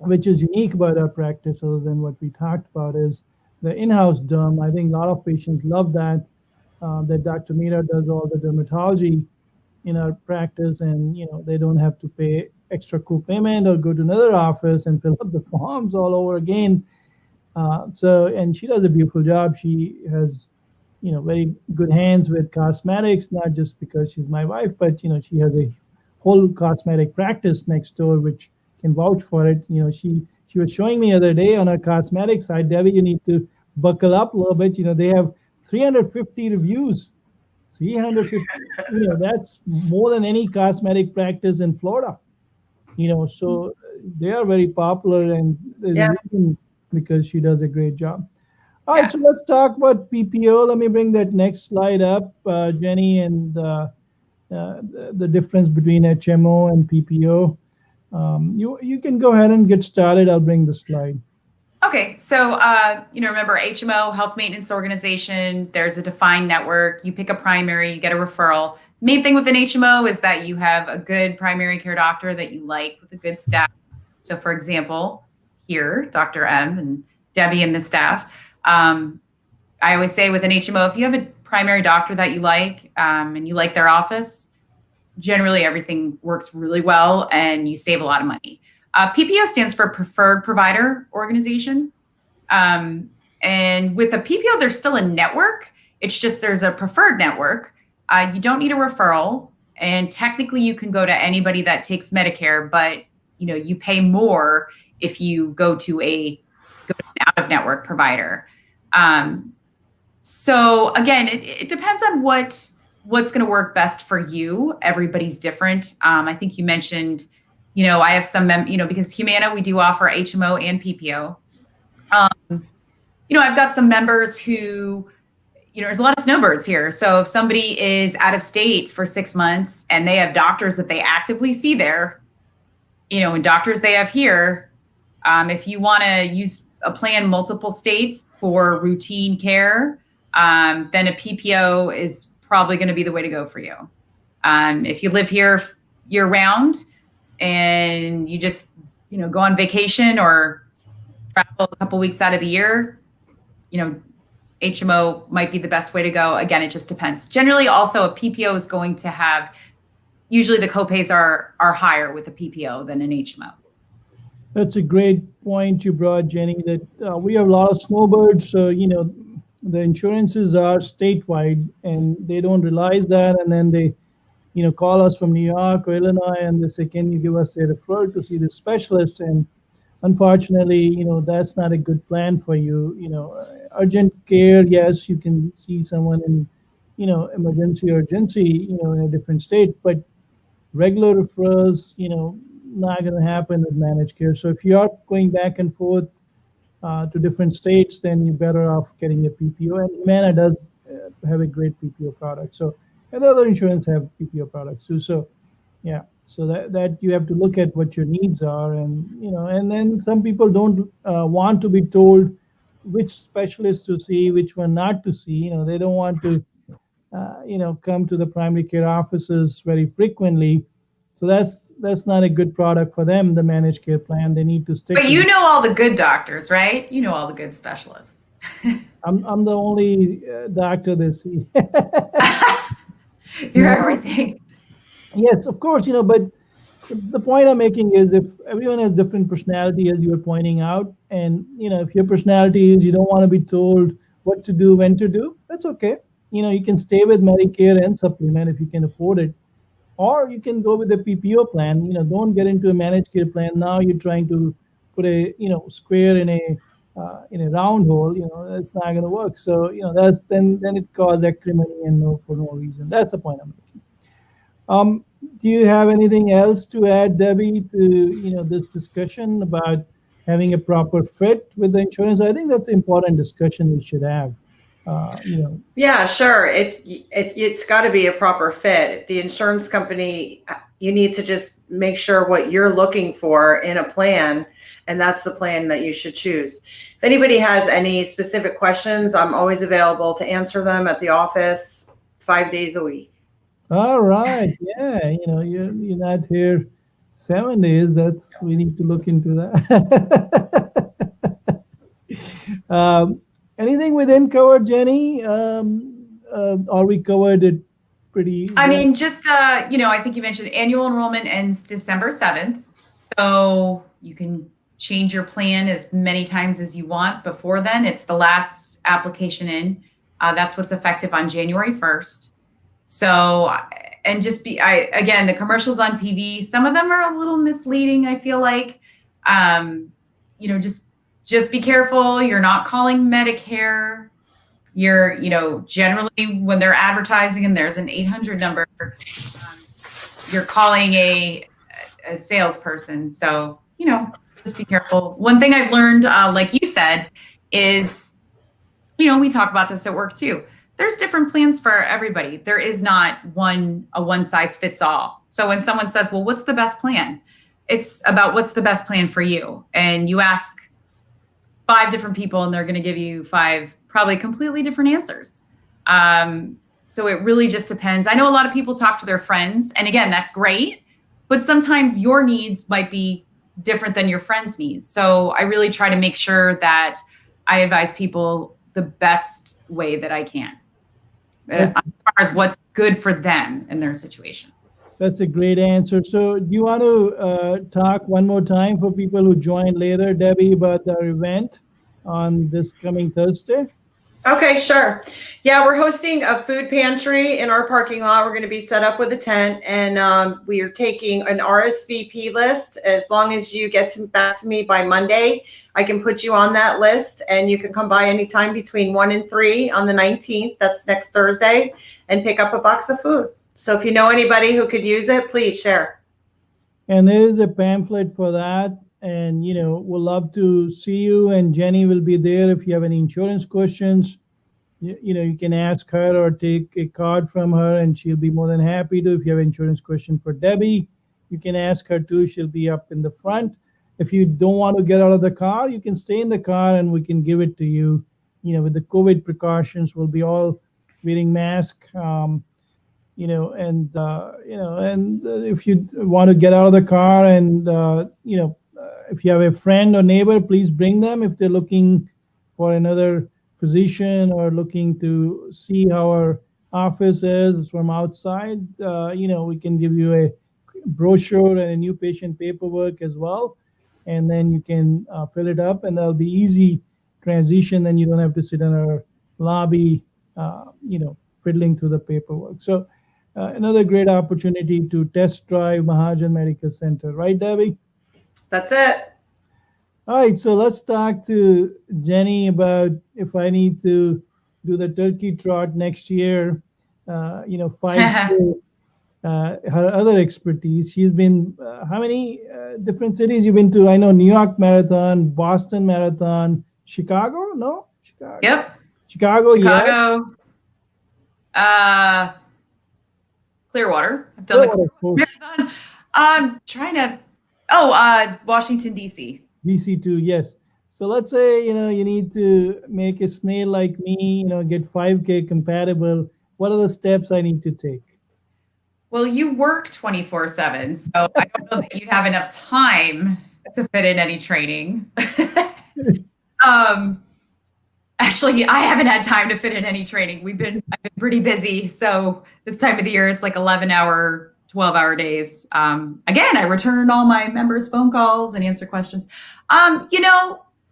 A: which is unique about our practice, other than what we talked about, is the in-house derm. I think a lot of patients love that Dr. Mehra does all the dermatology in our practice, and they don't have to pay extra co-payment or go to another office and fill up the forms all over again. And she does a beautiful job. She has very good hands with cosmetics, not just because she's my wife, but she has a whole cosmetic practice next door which can vouch for it. She was showing me the other day on her cosmetic side, Debbie, you need to buckle up a little bit. They have 350 reviews. 350, that's more than any cosmetic practice in Florida. So they are very popular, and there's a reason, because she does a great job. All right, so let's talk about PPO. Let me bring that next slide up, Jenny, and the difference between HMO and PPO. You can go ahead and get started. I'll bring the slide.
B: Okay, so remember HMO, Health Maintenance Organization, there's a defined network. You pick a primary, you get a referral. Main thing with an HMO is that you have a good primary care doctor that you like with a good staff. So for example, here, Dr. M and Debbie and the staff, I always say with an HMO, if you have a primary doctor that you like and you like their office, generally everything works really well and you save a lot of money. PPO stands for Preferred Provider Organization. And with a PPO, there's still a network. It's just there's a preferred network. You don't need a referral. And technically, you can go to anybody that takes Medicare, but you pay more if you go to an out-of-network provider. So again, it depends on what's going to work best for you. Everybody's different. I think you mentioned, I have some, because Humana, we do offer HMO and PPO. I've got some members who, there's a lot of snowbirds here. So if somebody is out of state for 6 months and they have doctors that they actively see there, and doctors they have here, if you want to use a plan multiple states for routine care, then a PPO is probably going to be the way to go for you. If you live here year round, and you just, go on vacation or travel a couple weeks out of the year, HMO might be the best way to go. Again, it just depends. Generally, also a PPO is going to have, usually the copays are higher with a PPO than an HMO.
A: That's a great point you brought, Jenny, that we have a lot of snowbirds. So, the insurances are statewide and they don't realize that. And then they, call us from New York or Illinois and they say, can you give us a referral to see the specialist? And unfortunately, that's not a good plan for you. Urgent care, yes, you can see someone in, emergency urgency, in a different state, but regular referrals, not going to happen with managed care. So if you are going back and forth to different states, then you're better off getting a PPO. And Humana does have a great PPO product. So, and the other insurance have PPO products too. So, yeah. So that you have to look at what your needs are, and and then some people don't want to be told which specialist to see, which one not to see. They don't want to, come to the primary care offices very frequently. So that's not a good product for them. The managed care plan, they need to stick.
B: But all the good doctors, right? All the good specialists.
A: I'm the only doctor they see.
B: You're everything.
A: Yes, of course, but the point I'm making is if everyone has different personality, as you were pointing out, and if your personality is you don't want to be told what to do, when to do, that's okay. You can stay with Medicare and supplement if you can afford it, or you can go with the PPO plan. Don't get into a managed care plan. Now you're trying to put a square in a round hole. That's not going to work. So that's then it causes acrimony and no for no reason. That's the point I'm making. Do you have anything else to add, Debbie, to this discussion about having a proper fit with the insurance? I think that's an important discussion we should have.
C: Yeah, sure. It's got to be a proper fit. The insurance company, you need to just make sure what you're looking for in a plan, and that's the plan that you should choose. If anybody has any specific questions, I'm always available to answer them at the office 5 days a week.
A: All right. Yeah. You're not here 7 days. We need to look into that. Anything we didn't cover, Jenny? Or we covered it pretty
B: I
A: well?
B: mean, just, I think you mentioned annual enrollment ends December 7th. So you can change your plan as many times as you want before then. It's the last application in. That's what's effective on January 1st. So, and again, the commercials on TV, some of them are a little misleading, I feel like. Just be careful. You're not calling Medicare. You're, generally when they're advertising and there's an 800 number, you're calling a salesperson. So, just be careful. One thing I've learned, like you said, is, we talk about this at work too. There's different plans for everybody. There is not a one size fits all. So when someone says, well, what's the best plan? It's about what's the best plan for you. And you ask 5 different people and they're going to give you 5 probably completely different answers. So it really just depends. I know a lot of people talk to their friends, and again, that's great, but sometimes your needs might be different than your friend's needs. So I really try to make sure that I advise people the best way that I can. As far as what's good for them in their situation.
A: That's a great answer. So do you want to talk one more time for people who joined later, Debbie, about our event on this coming Thursday?
C: Okay, sure. Yeah, we're hosting a food pantry in our parking lot. We're going to be set up with a tent, and we are taking an RSVP list. As long as you get back to me by Monday, I can put you on that list, and you can come by anytime between 1 and 3 on the 19th. That's next Thursday, and pick up a box of food. So if you know anybody who could use it, please share.
A: And there is a pamphlet for that. And, we'll love to see you. And Jenny will be there if you have any insurance questions. You can ask her or take a card from her, and she'll be more than happy to. If you have an insurance question for Debbie, you can ask her too. She'll be up in the front. If you don't want to get out of the car, you can stay in the car and we can give it to you. With the COVID precautions, we'll be all wearing masks. And if you want to get out of the car and, if you have a friend or neighbor, please bring them. If they're looking for another physician or looking to see how our office is from outside, we can give you a brochure and a new patient paperwork as well. And then you can fill it up, and that'll be easy transition. Then you don't have to sit in our lobby, fiddling through the paperwork. So another great opportunity to test drive Mahajan Medical Center. Right, Debbie?
C: That's it.
A: All right, so let's talk to Jenny about if I need to do the turkey trot next year, 5K, her other expertise. She's been, how many different cities you've been to? I know New York Marathon, Boston Marathon, Chicago? No? Chicago.
B: Yep.
A: Chicago,
B: Chicago. Yeah. Clearwater. I've done the Marathon. I'm trying to, Washington, D.C.
A: DC too, yes. So let's say, you need to make a snail like me, get 5K compatible. What are the steps I need to take?
B: Well, you work 24/7, so I don't know that you'd have enough time to fit in any training. Actually, I haven't had time to fit in any training. I've been pretty busy. So this time of the year, it's like 11-hour 12-hour days. Again, I return all my members' phone calls and answer questions.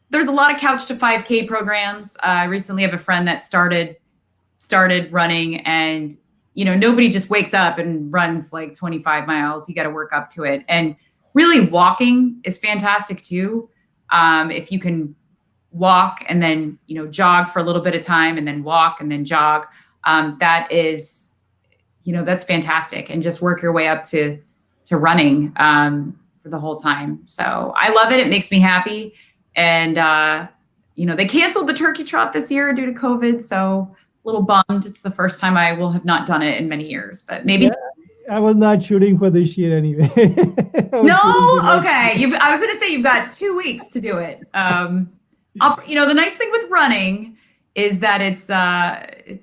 B: There's a lot of couch to 5K programs. I recently have a friend that started running, and nobody just wakes up and runs like 25 miles. You got to work up to it. And really walking is fantastic too. If you can walk and then, jog for a little bit of time and then walk and then jog, that is, that's fantastic. And just work your way up to running for the whole time. So I love it. It makes me happy. And, they canceled the turkey trot this year due to COVID. So a little bummed. It's the first time I will have not done it in many years, but maybe.
A: Yeah, I was not shooting for this year anyway.
B: No? Okay. I was going to say you've got 2 weeks to do it. The nice thing with running is that it's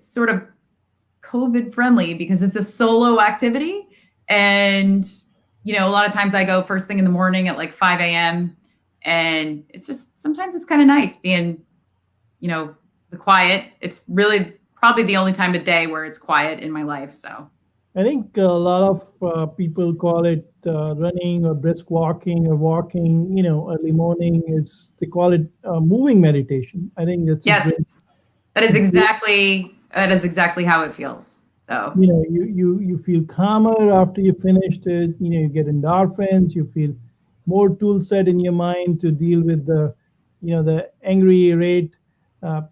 B: sort of COVID friendly because it's a solo activity. And, a lot of times I go first thing in the morning at like 5 a.m. And it's just, sometimes it's kind of nice being, the quiet. It's really probably the only time of day where it's quiet in my life. So
A: I think a lot of people call it running or brisk walking or walking, early morning they call it moving meditation. I think that's
B: that is exactly how it feels. So,
A: you feel calmer after you finished it, you get endorphins, you feel more tool set in your mind to deal with the angry, irate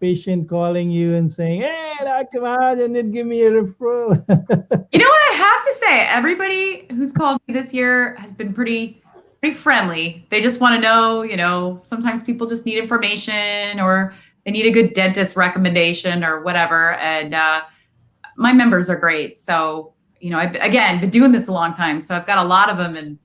A: patient calling you and saying, "Hey, Dr. Mahajan didn't give me a referral."
B: You know what I have to say? Everybody who's called me this year has been pretty friendly. They just want to know, sometimes people just need information or they need a good dentist recommendation or whatever. And my members are great. So, I've, again, been doing this a long time. So I've got a lot of them. And,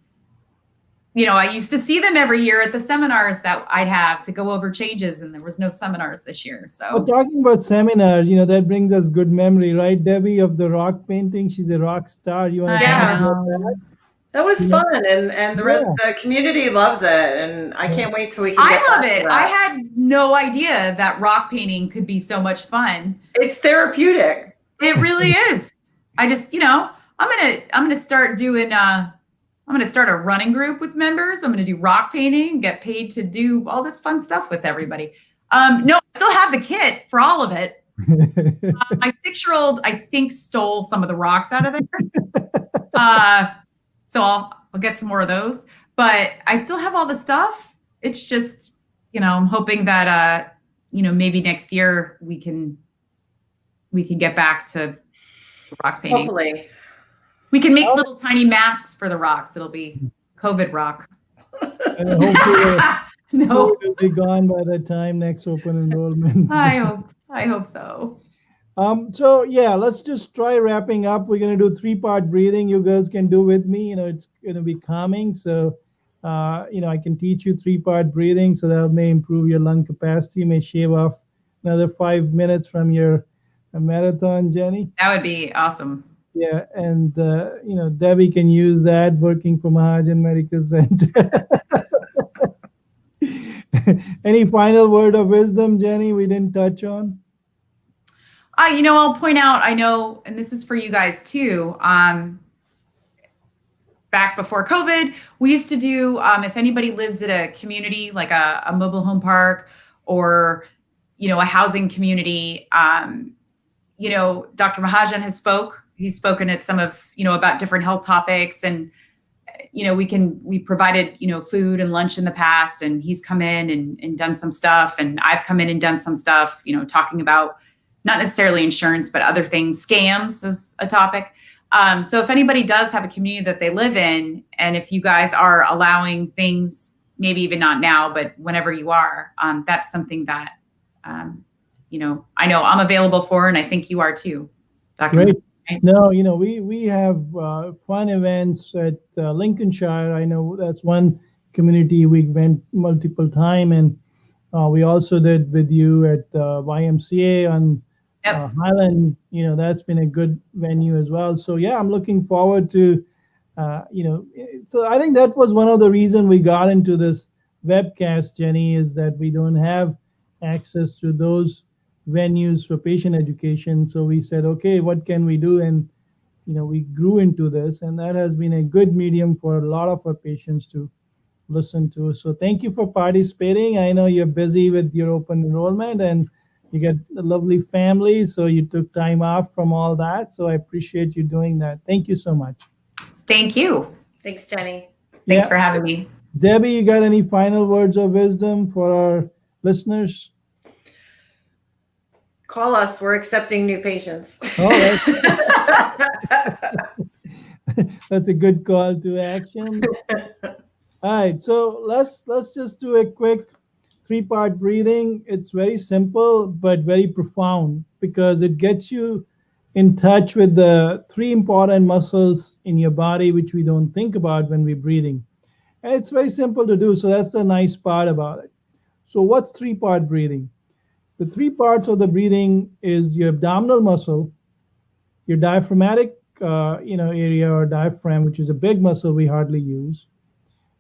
B: I used to see them every year at the seminars that I'd have to go over changes, and there was no seminars this year. So
A: well, talking about seminars, that brings us good memory, right? Debbie of the rock painting. She's a rock star. You want to talk about that?
C: That was fun, and the rest of the community loves it, and I can't wait till we can get
B: I love
C: back to
B: it.
C: that.
B: I had no idea that rock painting could be so much fun.
C: It's therapeutic.
B: It really is. I just, I'm gonna start doing. I'm gonna start a running group with members. I'm gonna do rock painting, get paid to do all this fun stuff with everybody. No, I still have the kit for all of it. My 6-year-old, I think, stole some of the rocks out of there. So I'll get some more of those. But I still have all the stuff. It's just, I'm hoping that maybe next year we can get back to rock painting.
C: Hopefully.
B: We can make little tiny masks for the rocks. It'll be COVID rock.
A: And hopefully
B: No.
A: it will be gone by the time next open enrollment.
B: I hope so.
A: So yeah, let's just try wrapping up. We're going to do 3-part breathing. You girls can do with me. It's going to be calming. So, I can teach you 3-part breathing. So that may improve your lung capacity. You may shave off another 5 minutes from your marathon, Jenny.
B: That would be awesome.
A: Yeah, and Debbie can use that working for Mahajan Medical Center. Any final word of wisdom, Jenny, we didn't touch on?
B: I'll point out, I know, and this is for you guys too, back before COVID, we used to do, if anybody lives at a community, like a mobile home park or, a housing community, Dr. Mahajan he's spoken at some of, about different health topics, and, we provided, food and lunch in the past, and he's come in and done some stuff. And I've come in and done some stuff, talking about not necessarily insurance, but other things. Scams is a topic. So if anybody does have a community that they live in, and if you guys are allowing things, maybe even not now, but whenever you are, that's something that, I know I'm available for, and I think you are too, Dr.
A: Great. No, we have fun events at Lincolnshire. I know that's one community we went multiple time, and we also did with you at YMCA on Highland. That's been a good venue as well. So yeah, I'm looking forward to, so I think that was one of the reasons we got into this webcast, Jenny, is that we don't have access to those venues for patient education. So we said, okay, what can we do? And we grew into this, and that has been a good medium for a lot of our patients to listen to. So thank you for participating. I know you're busy with your open enrollment and you got a lovely family, so you took time off from all that. So I appreciate you doing that. Thank you so much.
B: Thank you.
C: Thanks, Jenny.
B: Thanks for having me.
A: Debbie, you got any final words of wisdom for our listeners?
C: Call us. We're accepting new patients.
A: Oh, that's a good call to action. All right, so let's just do a quick three-part breathing. It's very simple but very profound because it gets you in touch with the three important muscles in your body which we don't think about when we're breathing. And it's very simple to do, so that's the nice part about it. So what's three-part breathing? The three parts of the breathing is your abdominal muscle, your diaphragmatic area or diaphragm, which is a big muscle we hardly use.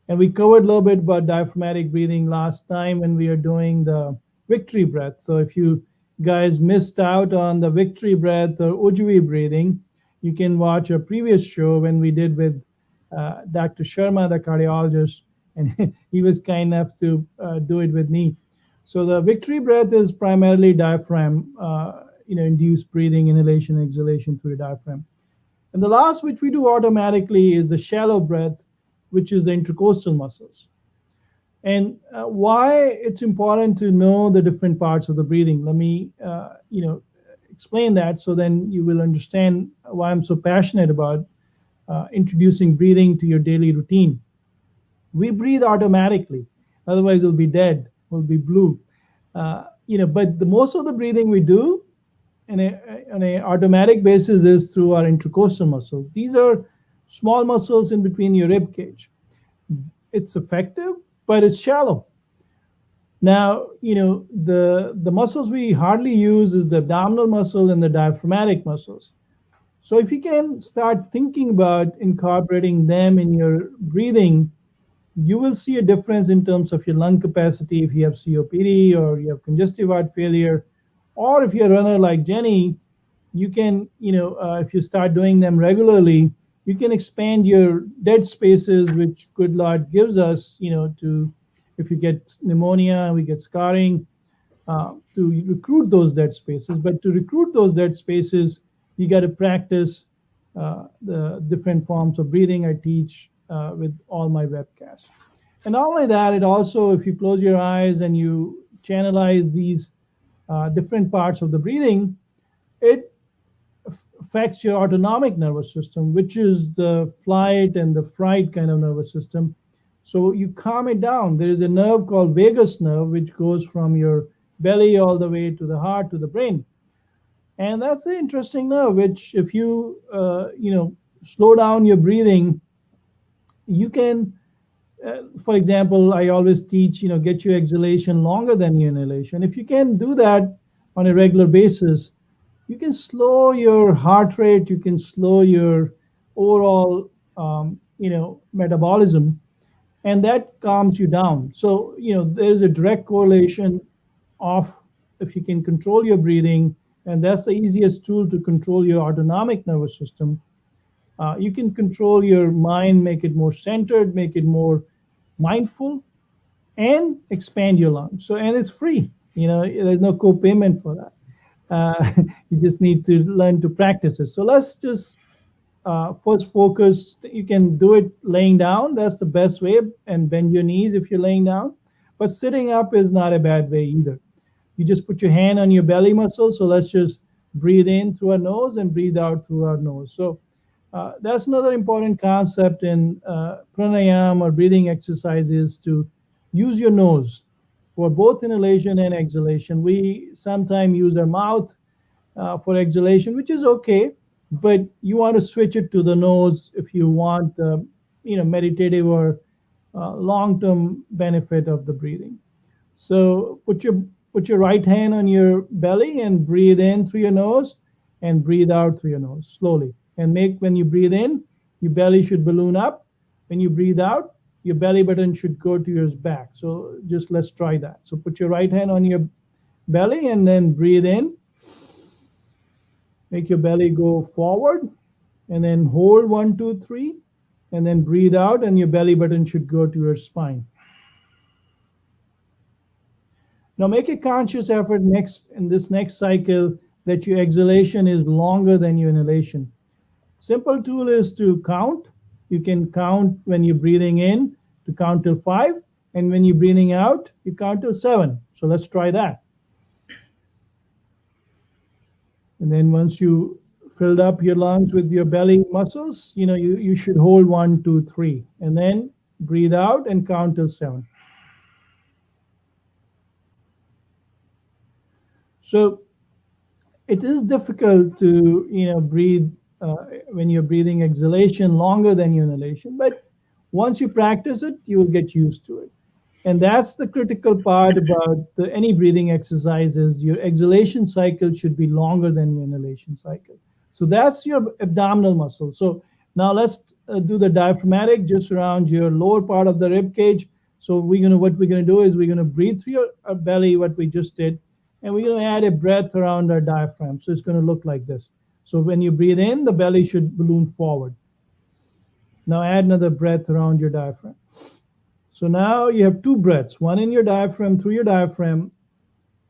A: And we covered a little bit about diaphragmatic breathing last time when we were doing the victory breath. So if you guys missed out on the victory breath or Ujjayi breathing, you can watch a previous show when we did with Dr. Sharma, the cardiologist, and he was kind enough to do it with me. So the victory breath is primarily diaphragm, induced breathing, inhalation, exhalation through the diaphragm. And the last, which we do automatically, is the shallow breath, which is the intercostal muscles. And why it's important to know the different parts of the breathing. Let me, explain that, so then you will understand why I'm so passionate about introducing breathing to your daily routine. We breathe automatically, otherwise we'll be dead, we'll be blue. But the most of the breathing we do on an automatic basis is through our intercostal muscles. These are small muscles in between your rib cage. It's effective, but it's shallow. Now, the muscles we hardly use is the abdominal muscle and the diaphragmatic muscles. So if you can start thinking about incorporating them in your breathing, you will see a difference in terms of your lung capacity if you have COPD or you have congestive heart failure, or if you're a runner like Jenny, you can, if you start doing them regularly, you can expand your dead spaces, which good Lord gives us, if you get pneumonia, we get scarring, to recruit those dead spaces. But to recruit those dead spaces, you got to practice the different forms of breathing I teach with all my webcasts. And not only that, it also, if you close your eyes and you channelize these different parts of the breathing, it affects your autonomic nervous system, which is the flight and the fright kind of nervous system. So you calm it down. There is a nerve called vagus nerve, which goes from your belly all the way to the heart, to the brain. And that's an interesting nerve, which if you, slow down your breathing, you can, for example, I always teach, get your exhalation longer than your inhalation. If you can do that on a regular basis, you can slow your heart rate, you can slow your overall, metabolism, and that calms you down. So, there's a direct correlation of if you can control your breathing, and that's the easiest tool to control your autonomic nervous system. You can control your mind, make it more centered, make it more mindful, and expand your lungs. So, and it's free. There's no co-payment for that. You just need to learn to practice it. So let's just first focus. You can do it laying down. That's the best way, and bend your knees if you're laying down. But sitting up is not a bad way either. You just put your hand on your belly muscle. So let's just breathe in through our nose and breathe out through our nose. So that's another important concept in pranayama or breathing exercises, to use your nose for both inhalation and exhalation. We sometimes use our mouth for exhalation, which is okay, but you want to switch it to the nose if you want meditative or long-term benefit of the breathing. So put your right hand on your belly and breathe in through your nose and breathe out through your nose slowly. And when you breathe in, your belly should balloon up. When you breathe out, your belly button should go to your back. So just let's try that. So put your right hand on your belly and then breathe in. Make your belly go forward and then hold 1, 2, 3, and then breathe out, and your belly button should go to your spine. Now make a conscious effort in this next cycle that your exhalation is longer than your inhalation. Simple tool is to count. You can count when you're breathing in to count till 5, and when you're breathing out, you count till 7. So let's try that. And then once you filled up your lungs with your belly muscles, you should hold 1, 2, 3, and then breathe out and count till 7. So it is difficult to breathe when you're breathing exhalation longer than your inhalation, but once you practice it, you will get used to it. And that's the critical part about any breathing exercises. Your exhalation cycle should be longer than your inhalation cycle. So that's your abdominal muscle. So now let's do the diaphragmatic just around your lower part of the rib cage. So what we're gonna do is we're gonna breathe through your belly, what we just did, and we're gonna add a breath around our diaphragm. So it's gonna look like this. So when you breathe in, the belly should balloon forward. Now add another breath around your diaphragm. So now you have 2 breaths, one in your diaphragm, through your diaphragm,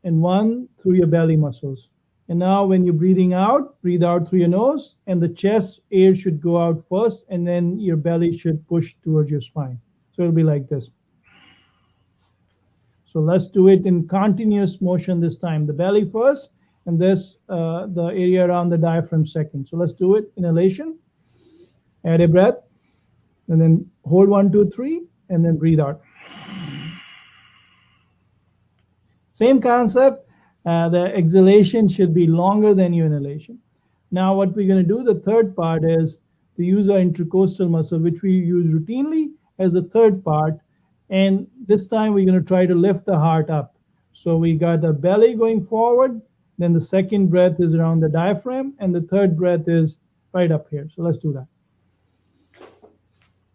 A: and one through your belly muscles. And now when you're breathing out, breathe out through your nose, and the chest air should go out first, and then your belly should push towards your spine. So it'll be like this. So let's do it in continuous motion this time. The belly first, and the area around the diaphragm second. So let's do it. Inhalation, add a breath, and then hold 1, 2, 3, and then breathe out. Same concept. The exhalation should be longer than your inhalation. Now what we're going to do, the third part, is to use our intercostal muscle, which we use routinely as a third part. And this time we're going to try to lift the heart up. So we got the belly going forward, then the second breath is around the diaphragm, and the third breath is right up here. So let's do that.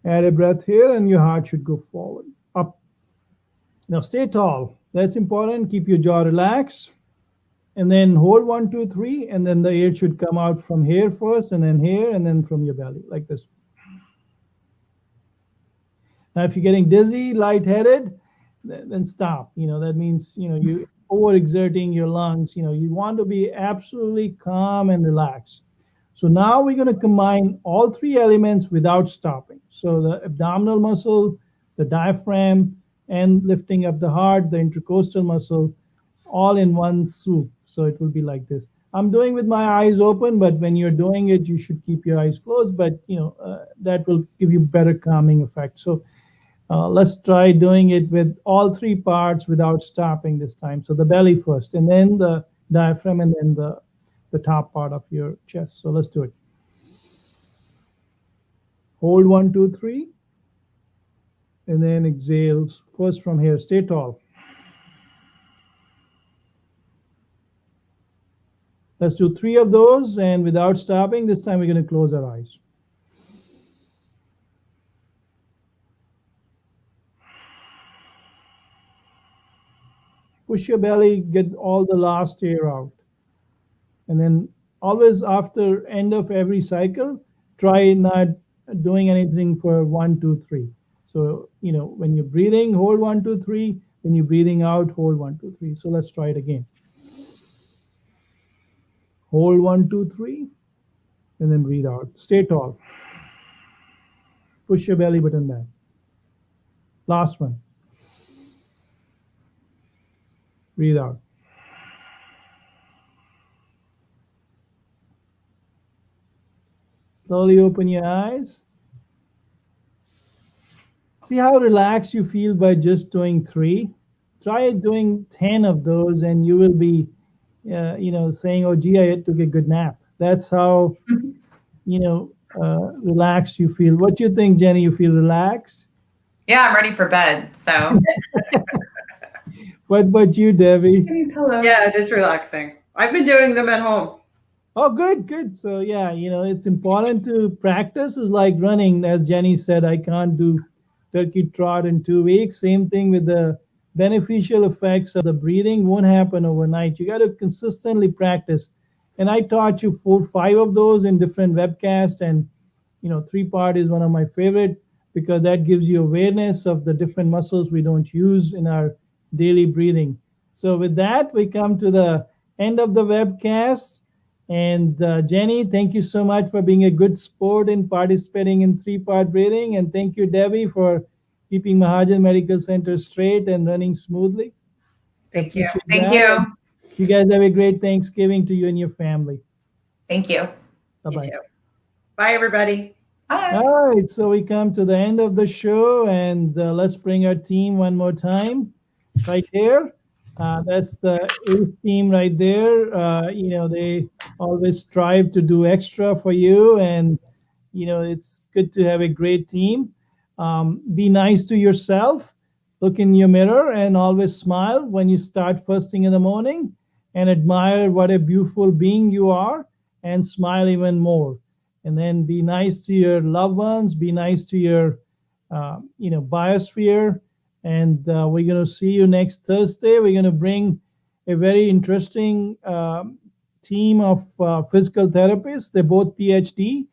A: Add a breath here, and your heart should go forward, up. Now stay tall. That's important. Keep your jaw relaxed. And then hold 1, 2, 3, and then the air should come out from here first, and then here, and then from your belly, like this. Now, if you're getting dizzy, lightheaded, then stop. That means, you're overexerting your lungs. You want to be absolutely calm and relaxed. So now we're going to combine all 3 elements without stopping. So the abdominal muscle, the diaphragm, and lifting up the heart, the intercostal muscle, all in one swoop. So it will be like this. I'm doing with my eyes open, but when you're doing it, you should keep your eyes closed. But that will give you better calming effect. So let's try doing it with all 3 parts without stopping this time. So the belly first, and then the diaphragm, and then the top part of your chest. So let's do it. Hold 1, 2, 3, and then exhales first from here. Stay tall. Let's do 3 of those, and without stopping, this time we're going to close our eyes. Push your belly, get all the last air out. And then always after end of every cycle, try not doing anything for 1, 2, 3. So, when you're breathing, hold 1, 2, 3. When you're breathing out, hold 1, 2, 3. So let's try it again. Hold 1, 2, 3, and then breathe out. Stay tall. Push your belly button back. Last one. Breathe out. Slowly open your eyes. See how relaxed you feel by just doing 3. Try doing 10 of those, and you will be, saying, "Oh, gee, I took a good nap." That's how, relaxed you feel. What do you think, Jenny? You feel relaxed?
B: Yeah, I'm ready for bed. So.
A: What about you, Debbie?
C: Yeah, it is relaxing. I've been doing them at home.
A: Oh, good. So yeah, it's important to practice. Is like running. As Jenny said, I can't do turkey trot in 2 weeks. Same thing with the beneficial effects of the breathing won't happen overnight. You got to consistently practice. And I taught you 4-5 of those in different webcasts. And, 3-part is one of my favorite because that gives you awareness of the different muscles we don't use in our daily breathing. So with that, we come to the end of the webcast. And Jenny, thank you so much for being a good sport in participating in 3-part breathing. And thank you, Debbie, for keeping Mahajan Medical Center straight and running smoothly.
C: Thank you.
B: Thank you.
A: You guys have a great Thanksgiving to you and your family.
B: Thank you.
A: Bye-bye.
C: You too. Bye, everybody.
B: Bye.
A: All right, so we come to the end of the show, and let's bring our team one more time. Right here, that's the ACE team right there. They always strive to do extra for you, and it's good to have a great team. Be nice to yourself. Look in your mirror and always smile when you start first thing in the morning, and admire what a beautiful being you are, and smile even more. And then be nice to your loved ones. Be nice to your, biosphere. And we're going to see you next Thursday. We're going to bring a very interesting team of physical therapists. They're both PhD,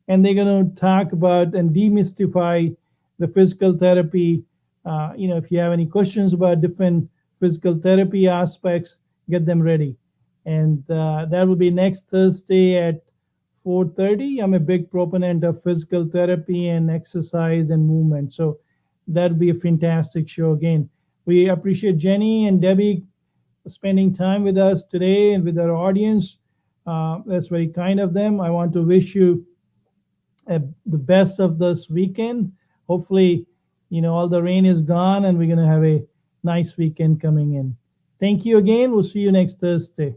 A: and they're going to talk about and demystify the physical therapy. If you have any questions about different physical therapy aspects, get them ready. And that will be next Thursday at 4:30. I'm a big proponent of physical therapy and exercise and movement. So that'll be a fantastic show again. We appreciate Jenny and Debbie spending time with us today and with our audience. That's very kind of them. I want to wish you the best of this weekend. Hopefully, all the rain is gone and we're going to have a nice weekend coming in. Thank you again. We'll see you next Thursday.